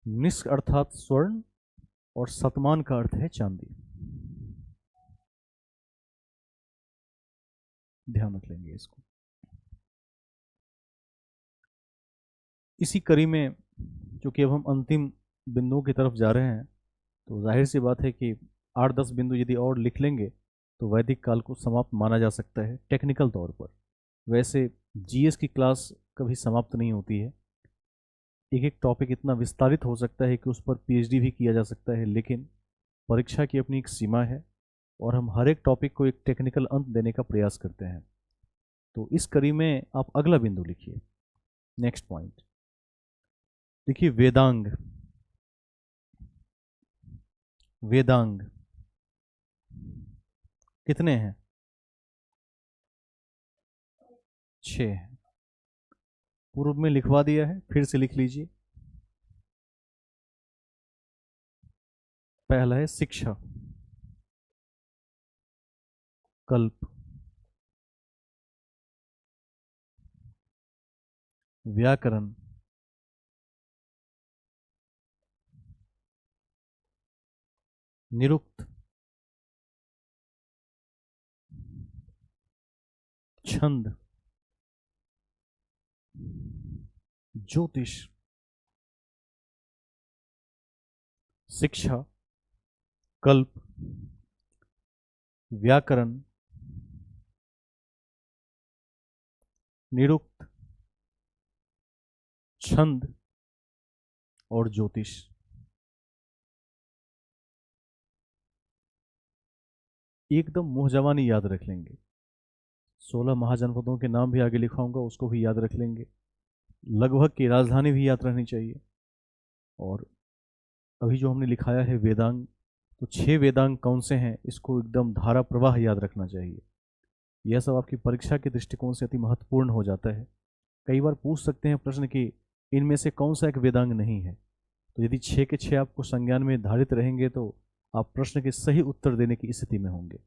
निष्क अर्थात स्वर्ण और शतमान का अर्थ है चांदी। ध्यान रख लेंगे इसको। इसी कड़ी में क्योंकि अब हम अंतिम बिंदुओं की तरफ जा रहे हैं, तो जाहिर सी बात है कि 8-10 बिंदु यदि और लिख लेंगे तो वैदिक काल को समाप्त माना जा सकता है टेक्निकल तौर पर। वैसे जीएस की क्लास कभी समाप्त नहीं होती है। एक एक टॉपिक इतना विस्तारित हो सकता है कि उस पर पीएचडी भी किया जा सकता है, लेकिन परीक्षा की अपनी एक सीमा है और हम हर एक टॉपिक को एक टेक्निकल अंत देने का प्रयास करते हैं। तो इस कड़ी में आप अगला बिंदु लिखिए। नेक्स्ट पॉइंट देखिए, वेदांग। वेदांग कितने हैं? 6 हैं। पूर्व में लिखवा दिया है, फिर से लिख लीजिए। पहला है शिक्षा, कल्प, व्याकरण, निरुक्त, छंद, ज्योतिष। शिक्षा, कल्प, व्याकरण, निरुक्त, छंद और ज्योतिष। एकदम मुंह जवानी याद रख लेंगे। 16 महाजनपदों के नाम भी आगे लिखाऊंगा, उसको भी याद रख लेंगे। लगभग की राजधानी भी याद रहनी चाहिए। और अभी जो हमने लिखाया है वेदांग, तो 6 वेदांग कौन से हैं इसको एकदम धारा प्रवाह याद रखना चाहिए। यह सब आपकी परीक्षा के दृष्टिकोण से अति महत्वपूर्ण हो जाता है। कई बार पूछ सकते हैं प्रश्न कि इनमें से कौन सा एक वेदांग नहीं है। तो यदि 6 के 6 आपको संज्ञान में धारित रहेंगे तो आप प्रश्न के सही उत्तर देने की स्थिति में होंगे।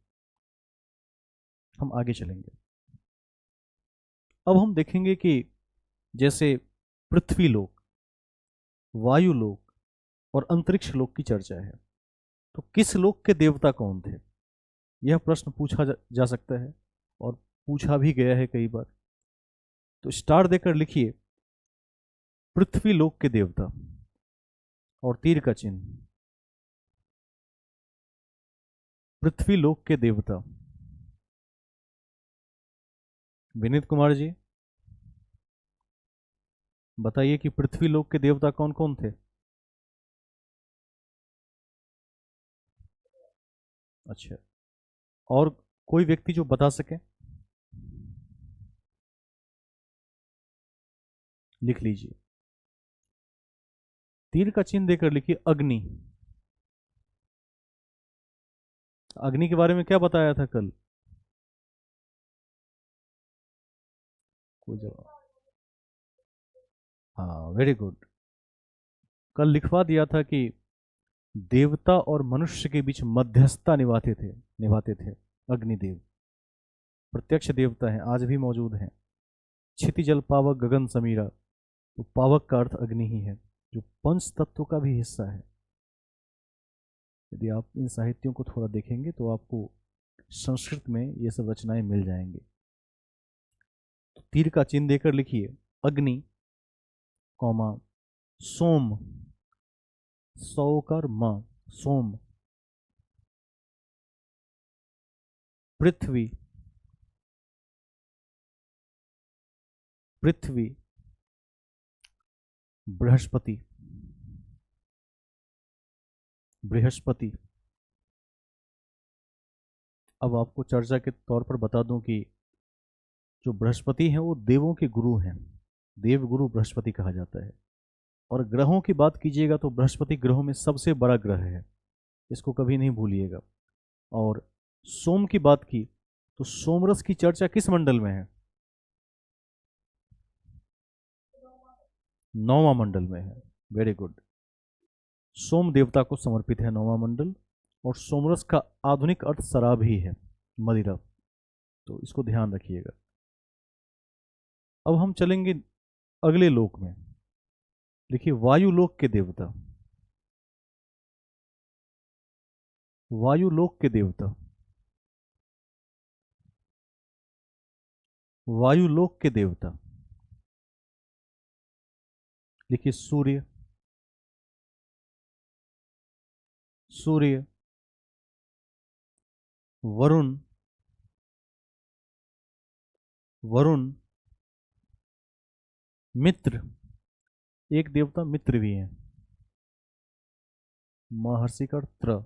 हम आगे चलेंगे। अब हम देखेंगे कि जैसे पृथ्वी लोक, वायु लोक और अंतरिक्ष लोक की चर्चा है, तो किस लोक के देवता कौन थे? यह प्रश्न पूछा जा सकता है और पूछा भी गया है कई बार। तो स्टार देकर लिखिए पृथ्वी लोक के देवता और तीर का चिन्ह। पृथ्वी लोक के देवता विनीत कुमार जी बताइए कि पृथ्वी लोक के देवता कौन कौन थे? अच्छा, और कोई व्यक्ति जो बता सके? लिख लीजिए। तीर का चिन्ह देकर लिखिए अग्नि। अग्नि के बारे में क्या बताया था कल? कोई जवाब? हाँ, वेरी गुड। कल लिखवा दिया था कि देवता और मनुष्य के बीच मध्यस्थता निभाते थे अग्निदेव। प्रत्यक्ष देवता हैं, आज भी मौजूद हैं। क्षितिजल पावक गगन समीरा, तो पावक का अर्थ अग्नि ही है, जो पंच तत्व का भी हिस्सा है। यदि आप इन साहित्यों को थोड़ा देखेंगे तो आपको संस्कृत में ये सब रचनाएं मिल जाएंगी। तो तीर का चिन्ह देकर लिखिए अग्नि, कौमा सोम, सौकर म, सोम, पृथ्वी, पृथ्वी, बृहस्पति, बृहस्पति। अब आपको चर्चा के तौर पर बता दूं कि जो बृहस्पति हैं वो देवों के गुरु हैं। देव गुरु बृहस्पति कहा जाता है। और ग्रहों की बात कीजिएगा तो बृहस्पति ग्रहों में सबसे बड़ा ग्रह है, इसको कभी नहीं भूलिएगा। और सोम की बात की तो सोमरस की चर्चा किस मंडल में है? 9वां मंडल में है। Very good. सोम देवता को समर्पित है 9वां मंडल। और सोमरस का आधुनिक अर्थ शराब ही है, मदिरा, तो इसको ध्यान रखिएगा। अब हम चलेंगे अगले लोक में। देखिए, वायुलोक के देवता, वायुलोक के देवता, वायुलोक के देवता, देखिए सूर्य, सूर्य, वरुण, वरुण, मित्र, एक देवता मित्र भी है, महर्षि का त्र,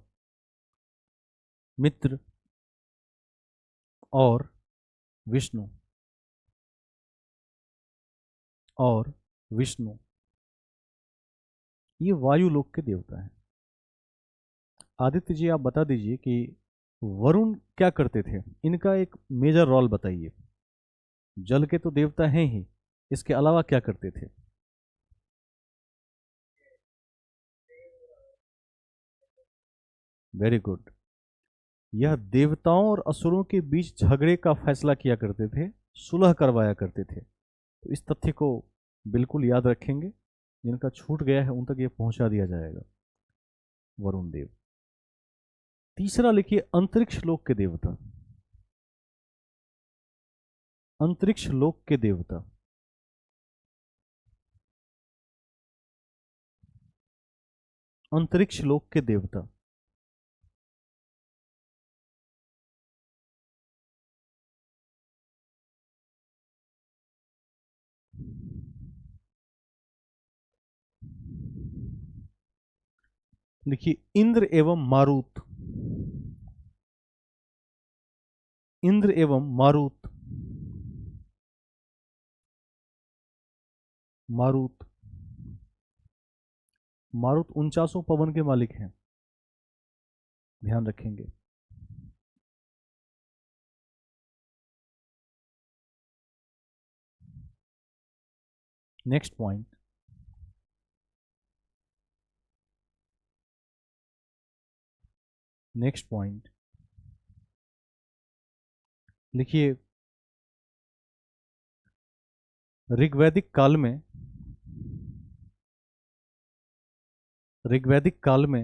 मित्र, और विष्णु, और विष्णु, ये वायुलोक के देवता हैं। आदित्य जी, आप बता दीजिए कि वरुण क्या करते थे, इनका एक मेजर रोल बताइए। जल के तो देवता हैं ही, इसके अलावा क्या करते थे? Very good. यह देवताओं और असुरों के बीच झगड़े का फैसला किया करते थे, सुलह करवाया करते थे। तो इस तथ्य को बिल्कुल याद रखेंगे, जिनका छूट गया है उन तक ये पहुंचा दिया जाएगा। वरुण देव। तीसरा लिखिए, अंतरिक्ष लोक के देवता, अंतरिक्ष लोक के देवता, अंतरिक्ष लोक के देवता, लिखिए इंद्र एवं मारुत, इंद्र एवं मारुत, मारुत, मारुत 49 पवन के मालिक हैं, ध्यान रखेंगे। नेक्स्ट पॉइंट, नेक्स्ट पॉइंट लिखिए, ऋग्वैदिक काल में, ऋग्वैदिक काल में,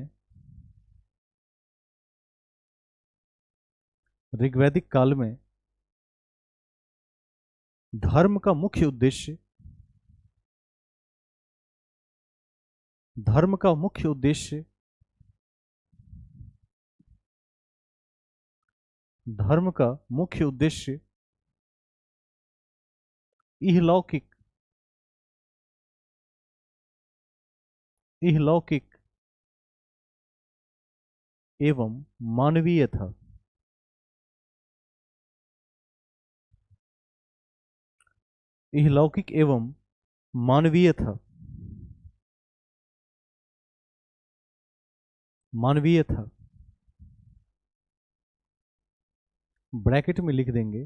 ऋग्वैदिक काल में धर्म का मुख्य उद्देश्य, धर्म का मुख्य उद्देश्य, धर्म का मुख्य उद्देश्य इहलौकिक, इहलौकिक एवं मानवीय था। इहलौकिक एवं मानवीय था, मानवीय था। ब्रैकेट में लिख देंगे,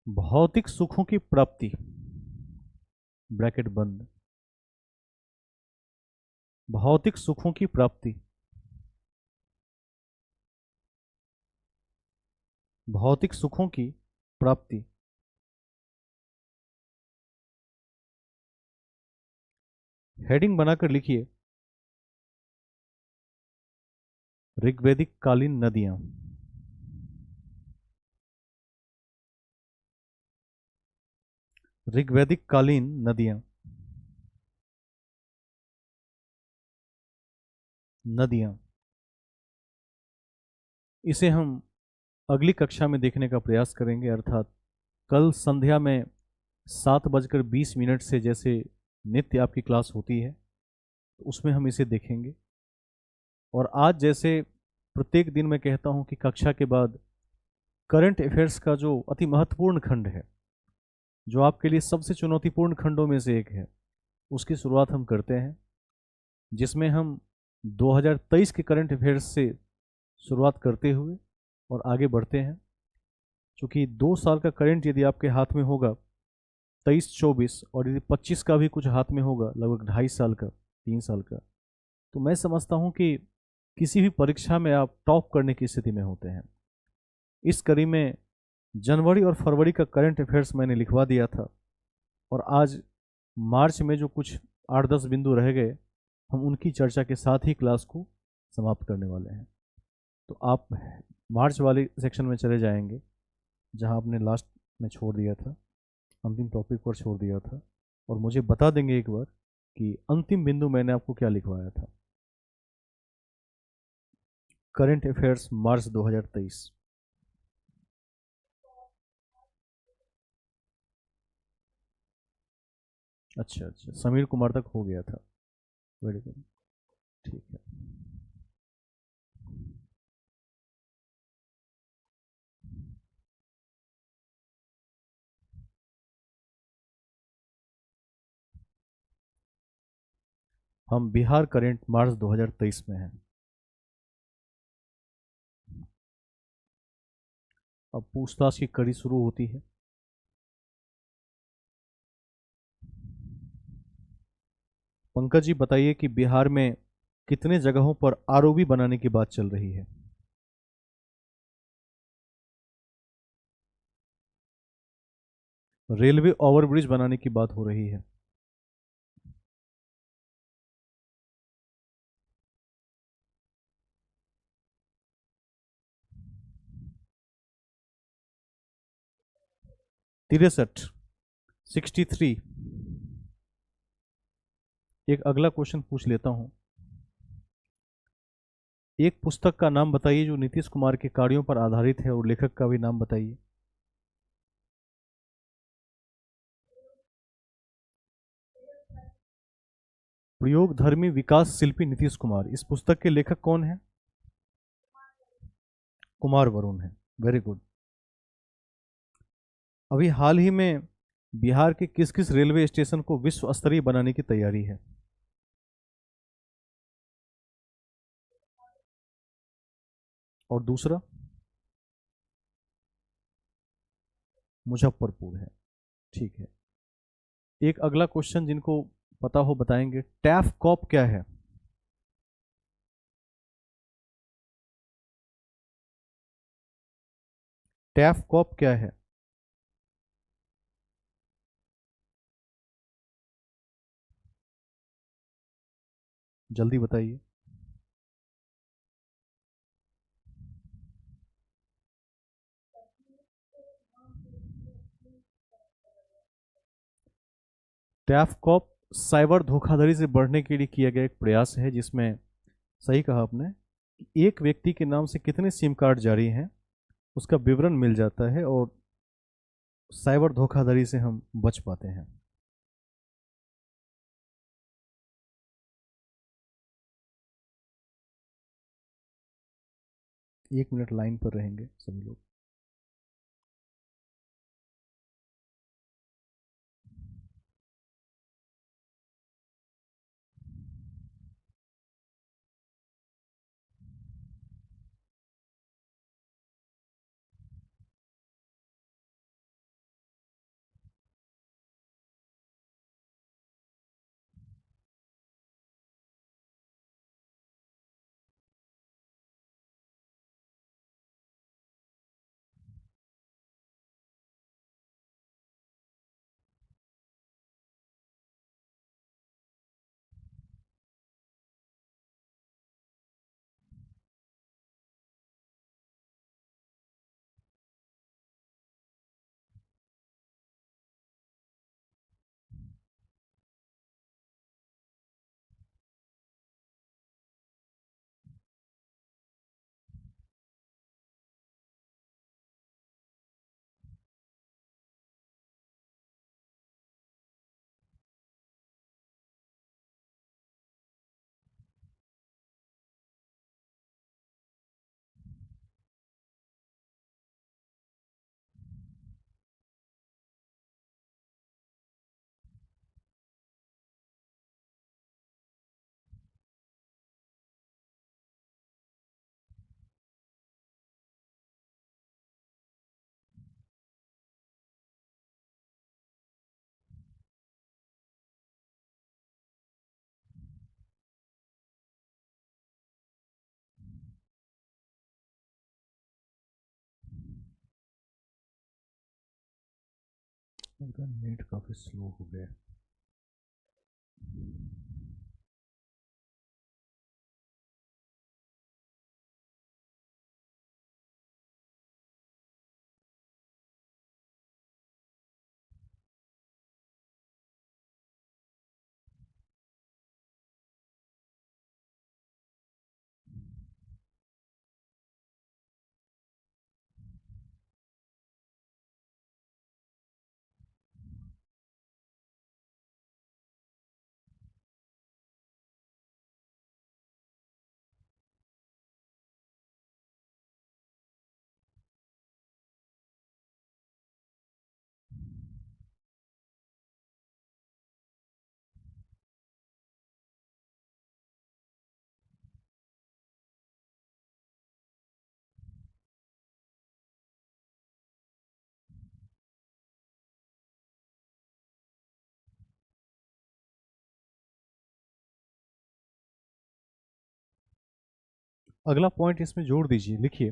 भौतिक सुखों की प्राप्ति, ब्रैकेट बंद, भौतिक सुखों की प्राप्ति, भौतिक सुखों की प्राप्ति। हेडिंग बनाकर लिखिए, ऋग्वैदिक कालीन नदियां, ऋग्वैदिक कालीन नदियां, नदियां। इसे हम अगली कक्षा में देखने का प्रयास करेंगे, अर्थात कल संध्या में 7:20 से जैसे नित्य आपकी क्लास होती है, उसमें हम इसे देखेंगे। और आज जैसे प्रत्येक दिन मैं कहता हूं कि कक्षा के बाद करंट अफेयर्स का जो अति महत्वपूर्ण खंड है, जो आपके लिए सबसे चुनौतीपूर्ण खंडों में से एक है, उसकी शुरुआत हम करते हैं, जिसमें हम 2023 के करंट अफेयर्स से शुरुआत करते हुए और आगे बढ़ते हैं। चूँकि 2 साल का करंट यदि आपके हाथ में होगा 23-24, और यदि 25 का भी कुछ हाथ में होगा लगभग 2.5 साल का, 3 साल का, तो मैं समझता हूँ कि किसी भी परीक्षा में आप टॉप करने की स्थिति में होते हैं। इस कड़ी में जनवरी और फरवरी का करंट अफेयर्स मैंने लिखवा दिया था, और आज मार्च में जो कुछ 8-10 बिंदु रह गए, हम उनकी चर्चा के साथ ही क्लास को समाप्त करने वाले हैं। तो आप मार्च वाले सेक्शन में चले जाएंगे, जहां आपने लास्ट में छोड़ दिया था, अंतिम टॉपिक पर छोड़ दिया था, और मुझे बता देंगे एक बार कि अंतिम बिंदु मैंने आपको क्या लिखवाया था। करंट अफेयर्स मार्च 2023। अच्छा अच्छा, समीर कुमार तक हो गया था। Very good. ठीक है। हम बिहार करंट मार्च 2023 में हैं। अब पूछताछ की कड़ी शुरू होती है। पंकज जी बताइए कि बिहार में कितने जगहों पर आरओबी बनाने की बात चल रही है। रेलवे ओवरब्रिज बनाने की बात हो रही है। 63, 63। एक अगला क्वेश्चन पूछ लेता हूं। एक पुस्तक का नाम बताइए जो नीतीश कुमार के कार्यों पर आधारित है, और लेखक का भी नाम बताइए। प्रयोगधर्मी विकास शिल्पी नीतीश कुमार, इस पुस्तक के लेखक कौन है? कुमार वरुण है। Very good. अभी हाल ही में बिहार के किस किस रेलवे स्टेशन को विश्व स्तरीय बनाने की तैयारी है? और दूसरा? मुजफ्फरपुर है। ठीक है। एक अगला क्वेश्चन जिनको पता हो बताएंगे, टैफ कॉप क्या है? टैफ कॉप क्या है? जल्दी बताइए। टैफ कॉप साइबर धोखाधड़ी से बढ़ने के लिए किया गया एक प्रयास है, जिसमें सही कहा आपने, एक व्यक्ति के नाम से कितने सिम कार्ड जारी हैं उसका विवरण मिल जाता है, और साइबर धोखाधड़ी से हम बच पाते हैं। 1 मिनट लाइन पर रहेंगे सभी लोग। नेट काफी स्लो हो गया। अगला पॉइंट इसमें जोड़ दीजिए, लिखिए।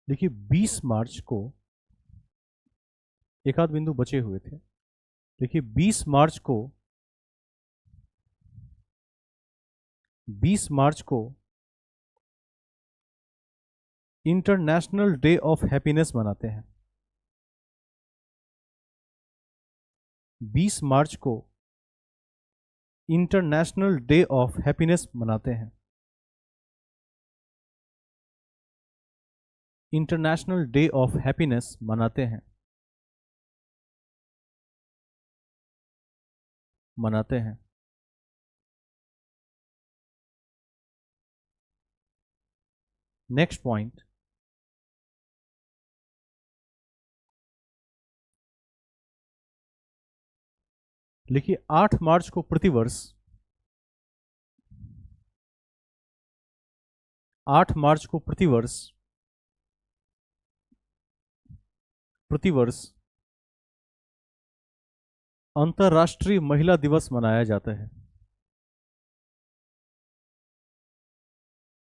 देखिए 20 मार्च को एक आध बिंदु बचे हुए थे। देखिए 20 मार्च को इंटरनेशनल डे ऑफ हैप्पीनेस मनाते हैं। 20 मार्च को इंटरनेशनल डे ऑफ हैप्पीनेस मनाते हैं। इंटरनेशनल डे ऑफ हैप्पीनेस मनाते हैं। मनाते हैं। नेक्स्ट पॉइंट, लिखिए 8 मार्च को प्रतिवर्ष 8 मार्च को प्रतिवर्ष अंतर्राष्ट्रीय महिला दिवस मनाया जाता है।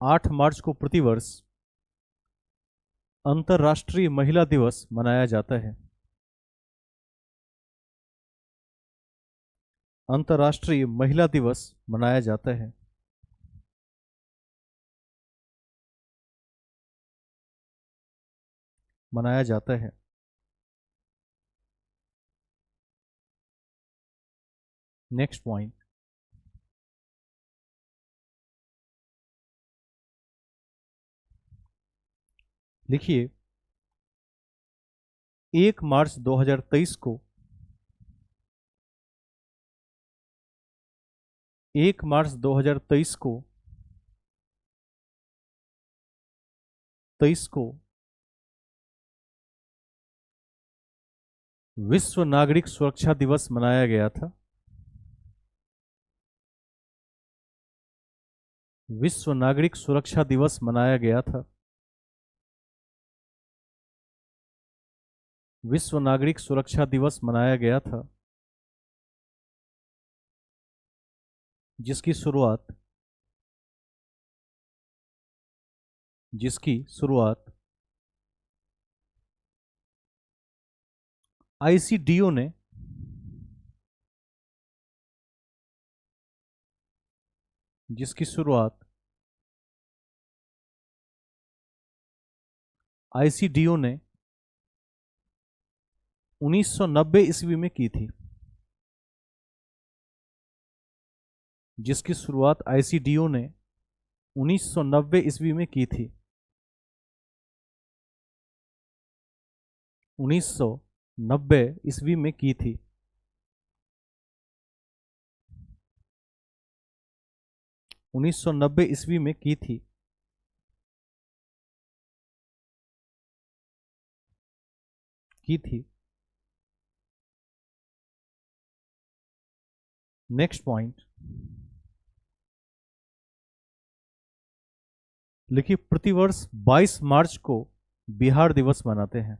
8 मार्च को प्रतिवर्ष अंतर्राष्ट्रीय महिला दिवस मनाया जाता है। अंतर्राष्ट्रीय महिला दिवस मनाया जाता है। मनाया जाता है। नेक्स्ट पॉइंट, लिखिए 1 मार्च 2023 को 1 मार्च 2023 को 23 को विश्व नागरिक सुरक्षा दिवस मनाया गया था। विश्व नागरिक सुरक्षा दिवस मनाया गया था। विश्व नागरिक सुरक्षा दिवस मनाया गया था, जिसकी शुरुआत आईसीडीओ ने जिसकी शुरुआत आईसीडीओ ने 1990 ईस्वी में की थी। जिसकी शुरुआत आईसीडीओ ने 1990 ईस्वी में की थी। 1990 ईस्वी में की थी। 1990 ईस्वी में की थी। की थी। नेक्स्ट पॉइंट, लिखिए प्रतिवर्ष 22 मार्च को बिहार दिवस मनाते हैं।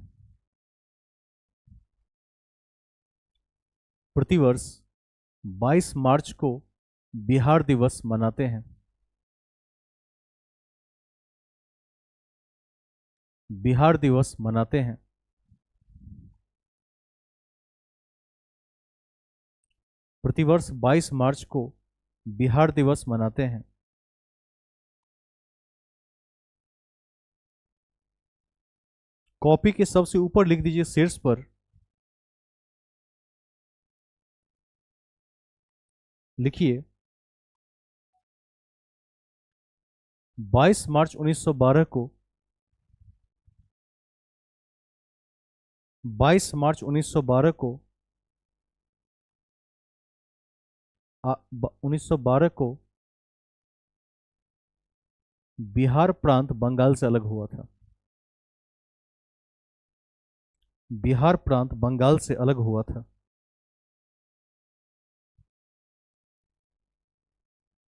प्रतिवर्ष 22 मार्च को बिहार दिवस मनाते हैं। बिहार दिवस मनाते हैं? प्रतिवर्ष 22 मार्च को बिहार दिवस मनाते हैं। कॉपी के सबसे ऊपर लिख दीजिए शीर्ष पर, लिखिए 22 मार्च 1912 को, 22 मार्च 1912 को 1912 को बिहार प्रांत बंगाल से अलग हुआ था। बिहार प्रांत बंगाल से अलग हुआ था।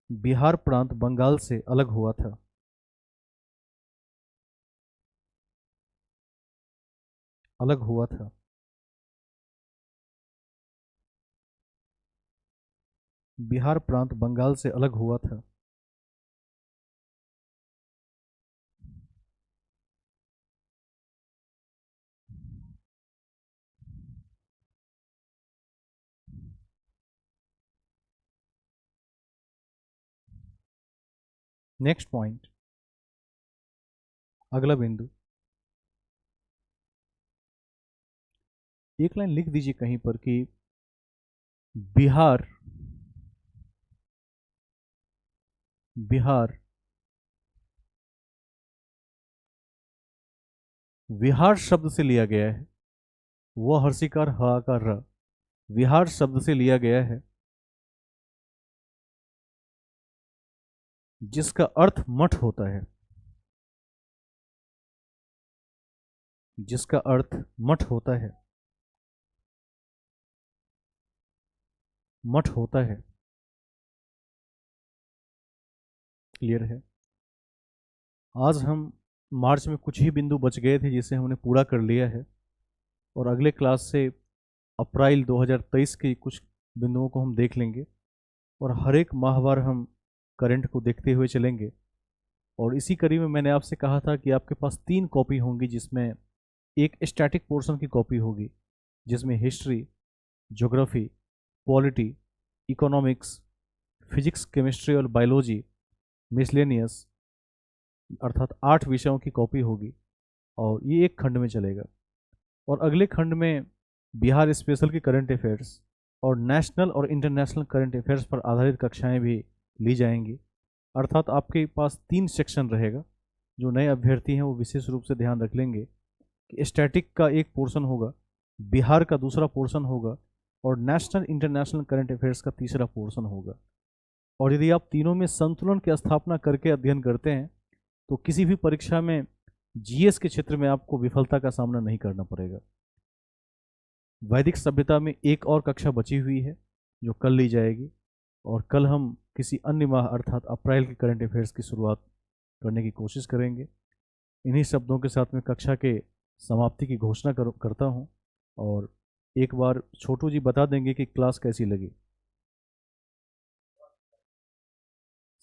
बिहार प्रांत बंगाल से अलग हुआ था। अलग हुआ था। बिहार प्रांत बंगाल से अलग हुआ था। नेक्स्ट पॉइंट, अगला बिंदु, एक लाइन लिख दीजिए कहीं पर कि बिहार, बिहार, विहार शब्द से लिया गया है। वह हर्षिकार हाकार र, विहार शब्द से लिया गया है जिसका अर्थ मठ होता है। जिसका अर्थ मठ होता है। मठ होता है। क्लियर है? आज हम मार्च में कुछ ही बिंदु बच गए थे जिसे हमने पूरा कर लिया है, और अगले क्लास से अप्रैल 2023 के कुछ बिंदुओं को हम देख लेंगे, और हर एक माहवार हम करंट को देखते हुए चलेंगे। और इसी कड़ी में मैंने आपसे कहा था कि आपके पास 3 कॉपी होंगी, जिसमें एक स्टैटिक पोर्शन की कॉपी होगी जिसमें history, geography, polity, economics, physics, chemistry और बायोलॉजी, मिसलेनियस, अर्थात 8 विषयों की कॉपी होगी, और ये एक खंड में चलेगा। और अगले खंड में बिहार स्पेशल की करंट अफेयर्स और नेशनल और इंटरनेशनल करंट अफेयर्स पर आधारित कक्षाएं भी ली जाएंगी। अर्थात आपके पास 3 सेक्शन रहेगा। जो नए अभ्यर्थी हैं वो विशेष रूप से ध्यान रख लेंगे कि स्टैटिक का एक पोर्शन होगा, बिहार का दूसरा पोर्शन होगा, और नेशनल इंटरनेशनल करंट अफेयर्स का तीसरा पोर्शन होगा। और यदि आप तीनों में संतुलन की स्थापना करके अध्ययन करते हैं तो किसी भी परीक्षा में जीएस के क्षेत्र में आपको विफलता का सामना नहीं करना पड़ेगा। वैदिक सभ्यता में एक और कक्षा बची हुई है जो कल ली जाएगी, और कल हम किसी अन्य माह अर्थात अप्रैल के करंट अफेयर्स की शुरुआत करने की कोशिश करेंगे। इन्हीं शब्दों के साथ में कक्षा के समाप्ति की घोषणा करता हूँ, और एक बार छोटू जी बता देंगे कि क्लास कैसी लगी।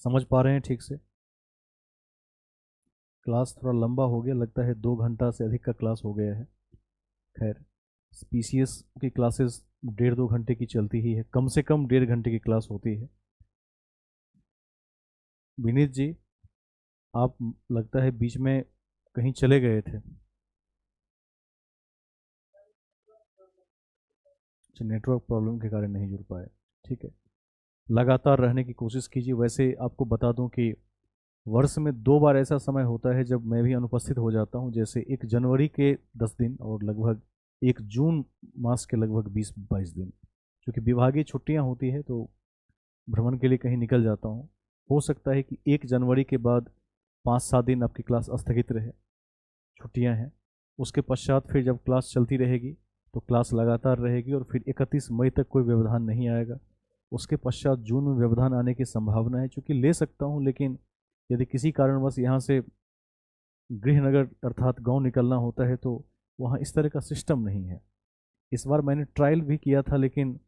समझ पा रहे हैं ठीक से? क्लास थोड़ा लंबा हो गया लगता है, 2 घंटा से अधिक का क्लास हो गया है। खैर, पीसीएस की क्लासेस 1.5-2 घंटे की चलती ही है, कम से कम 1.5 घंटे की क्लास होती है। विनीत जी, आप लगता है बीच में कहीं चले गए थे। अच्छा, नेटवर्क प्रॉब्लम के कारण नहीं जुड़ पाए। ठीक है, लगातार रहने की कोशिश कीजिए। वैसे आपको बता दूं कि वर्ष में 2 बार ऐसा समय होता है जब मैं भी अनुपस्थित हो जाता हूं, जैसे 1 जनवरी के 10 दिन और लगभग 1 जून मास के लगभग 20-22 दिन। क्योंकि विभागीय छुट्टियां होती है तो भ्रमण के लिए कहीं निकल जाता हूं। हो सकता है कि 1 जनवरी के बाद 5-7 दिन आपकी क्लास स्थगित रहे, छुट्टियां हैं। उसके पश्चात फिर जब क्लास चलती रहेगी तो क्लास लगातार रहेगी, और फिर 31 मई तक कोई व्यवधान नहीं आएगा। उसके पश्चात जून में व्यवधान आने की संभावना है, चूँकि ले सकता हूँ, लेकिन यदि किसी कारणवश यहाँ से गृहनगर अर्थात गांव निकलना होता है तो वहाँ इस तरह का सिस्टम नहीं है। इस बार मैंने ट्रायल भी किया था लेकिन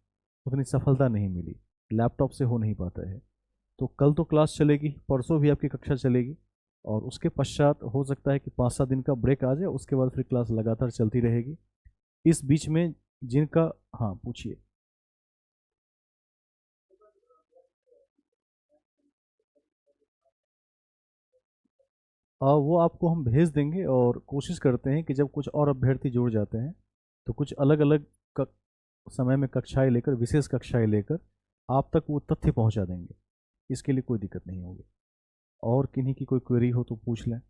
उतनी सफलता नहीं मिली, लैपटॉप से हो नहीं पाता है। तो कल तो क्लास चलेगी, परसों भी आपकी कक्षा चलेगी, और उसके पश्चात हो सकता है कि 5-7 दिन का ब्रेक आ जाए, उसके बाद फिर क्लास लगातार चलती रहेगी। इस बीच में जिनका, हाँ पूछिए। वो आपको हम भेज देंगे, और कोशिश करते हैं कि जब कुछ और अभ्यर्थी जुड़ जाते हैं तो कुछ अलग अलग समय में कक्षाएं लेकर, विशेष कक्षाएं लेकर आप तक वो तथ्य पहुंचा देंगे। इसके लिए कोई दिक्कत नहीं होगी। और किन्हीं की कोई क्वेरी हो तो पूछ लें।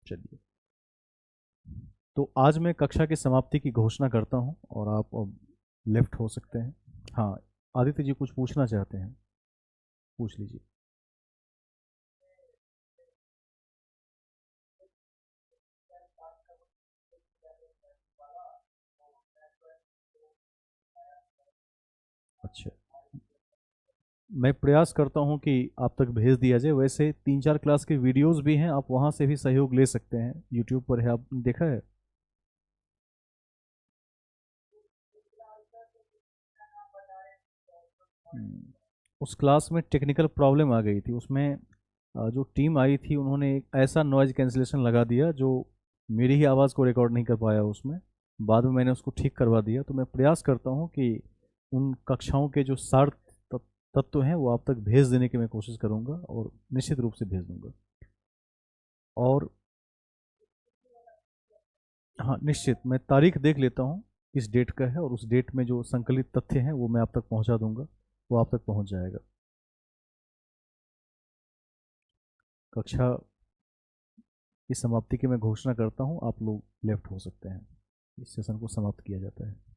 चलिए, तो आज मैं कक्षा की समाप्ति की घोषणा करता हूं और आप अब लेफ्ट हो सकते हैं। हाँ, आदित्य जी कुछ पूछना चाहते हैं, पूछ लीजिए। अच्छा, मैं प्रयास करता हूं कि आप तक भेज दिया जाए। वैसे 3-4 क्लास के वीडियोस भी हैं, आप वहां से भी सहयोग ले सकते हैं, यूट्यूब पर है, आपने देखा है। हम्म, उस क्लास में टेक्निकल प्रॉब्लम आ गई थी उसमें। जो टीम आई थी उन्होंने एक ऐसा नॉइज कैंसिलेशन लगा दिया जो मेरी ही आवाज़ को रिकॉर्ड नहीं कर पाया उसमें। बाद में मैंने उसको ठीक करवा दिया। तो मैं प्रयास करता हूँ कि उन कक्षाओं के जो सार तत्व हैं वो आप तक भेज देने की मैं कोशिश करूँगा, और निश्चित रूप से भेज दूंगा। और हाँ, निश्चित मैं तारीख देख लेता हूँ किस डेट का है, और उस डेट में जो संकलित तथ्य हैं वो मैं आप तक पहुँचा दूंगा, वो आप तक पहुँच जाएगा। कक्षा की समाप्ति की मैं घोषणा करता हूँ, आप लोग लेफ्ट हो सकते हैं। इस सेशन को समाप्त किया जाता है।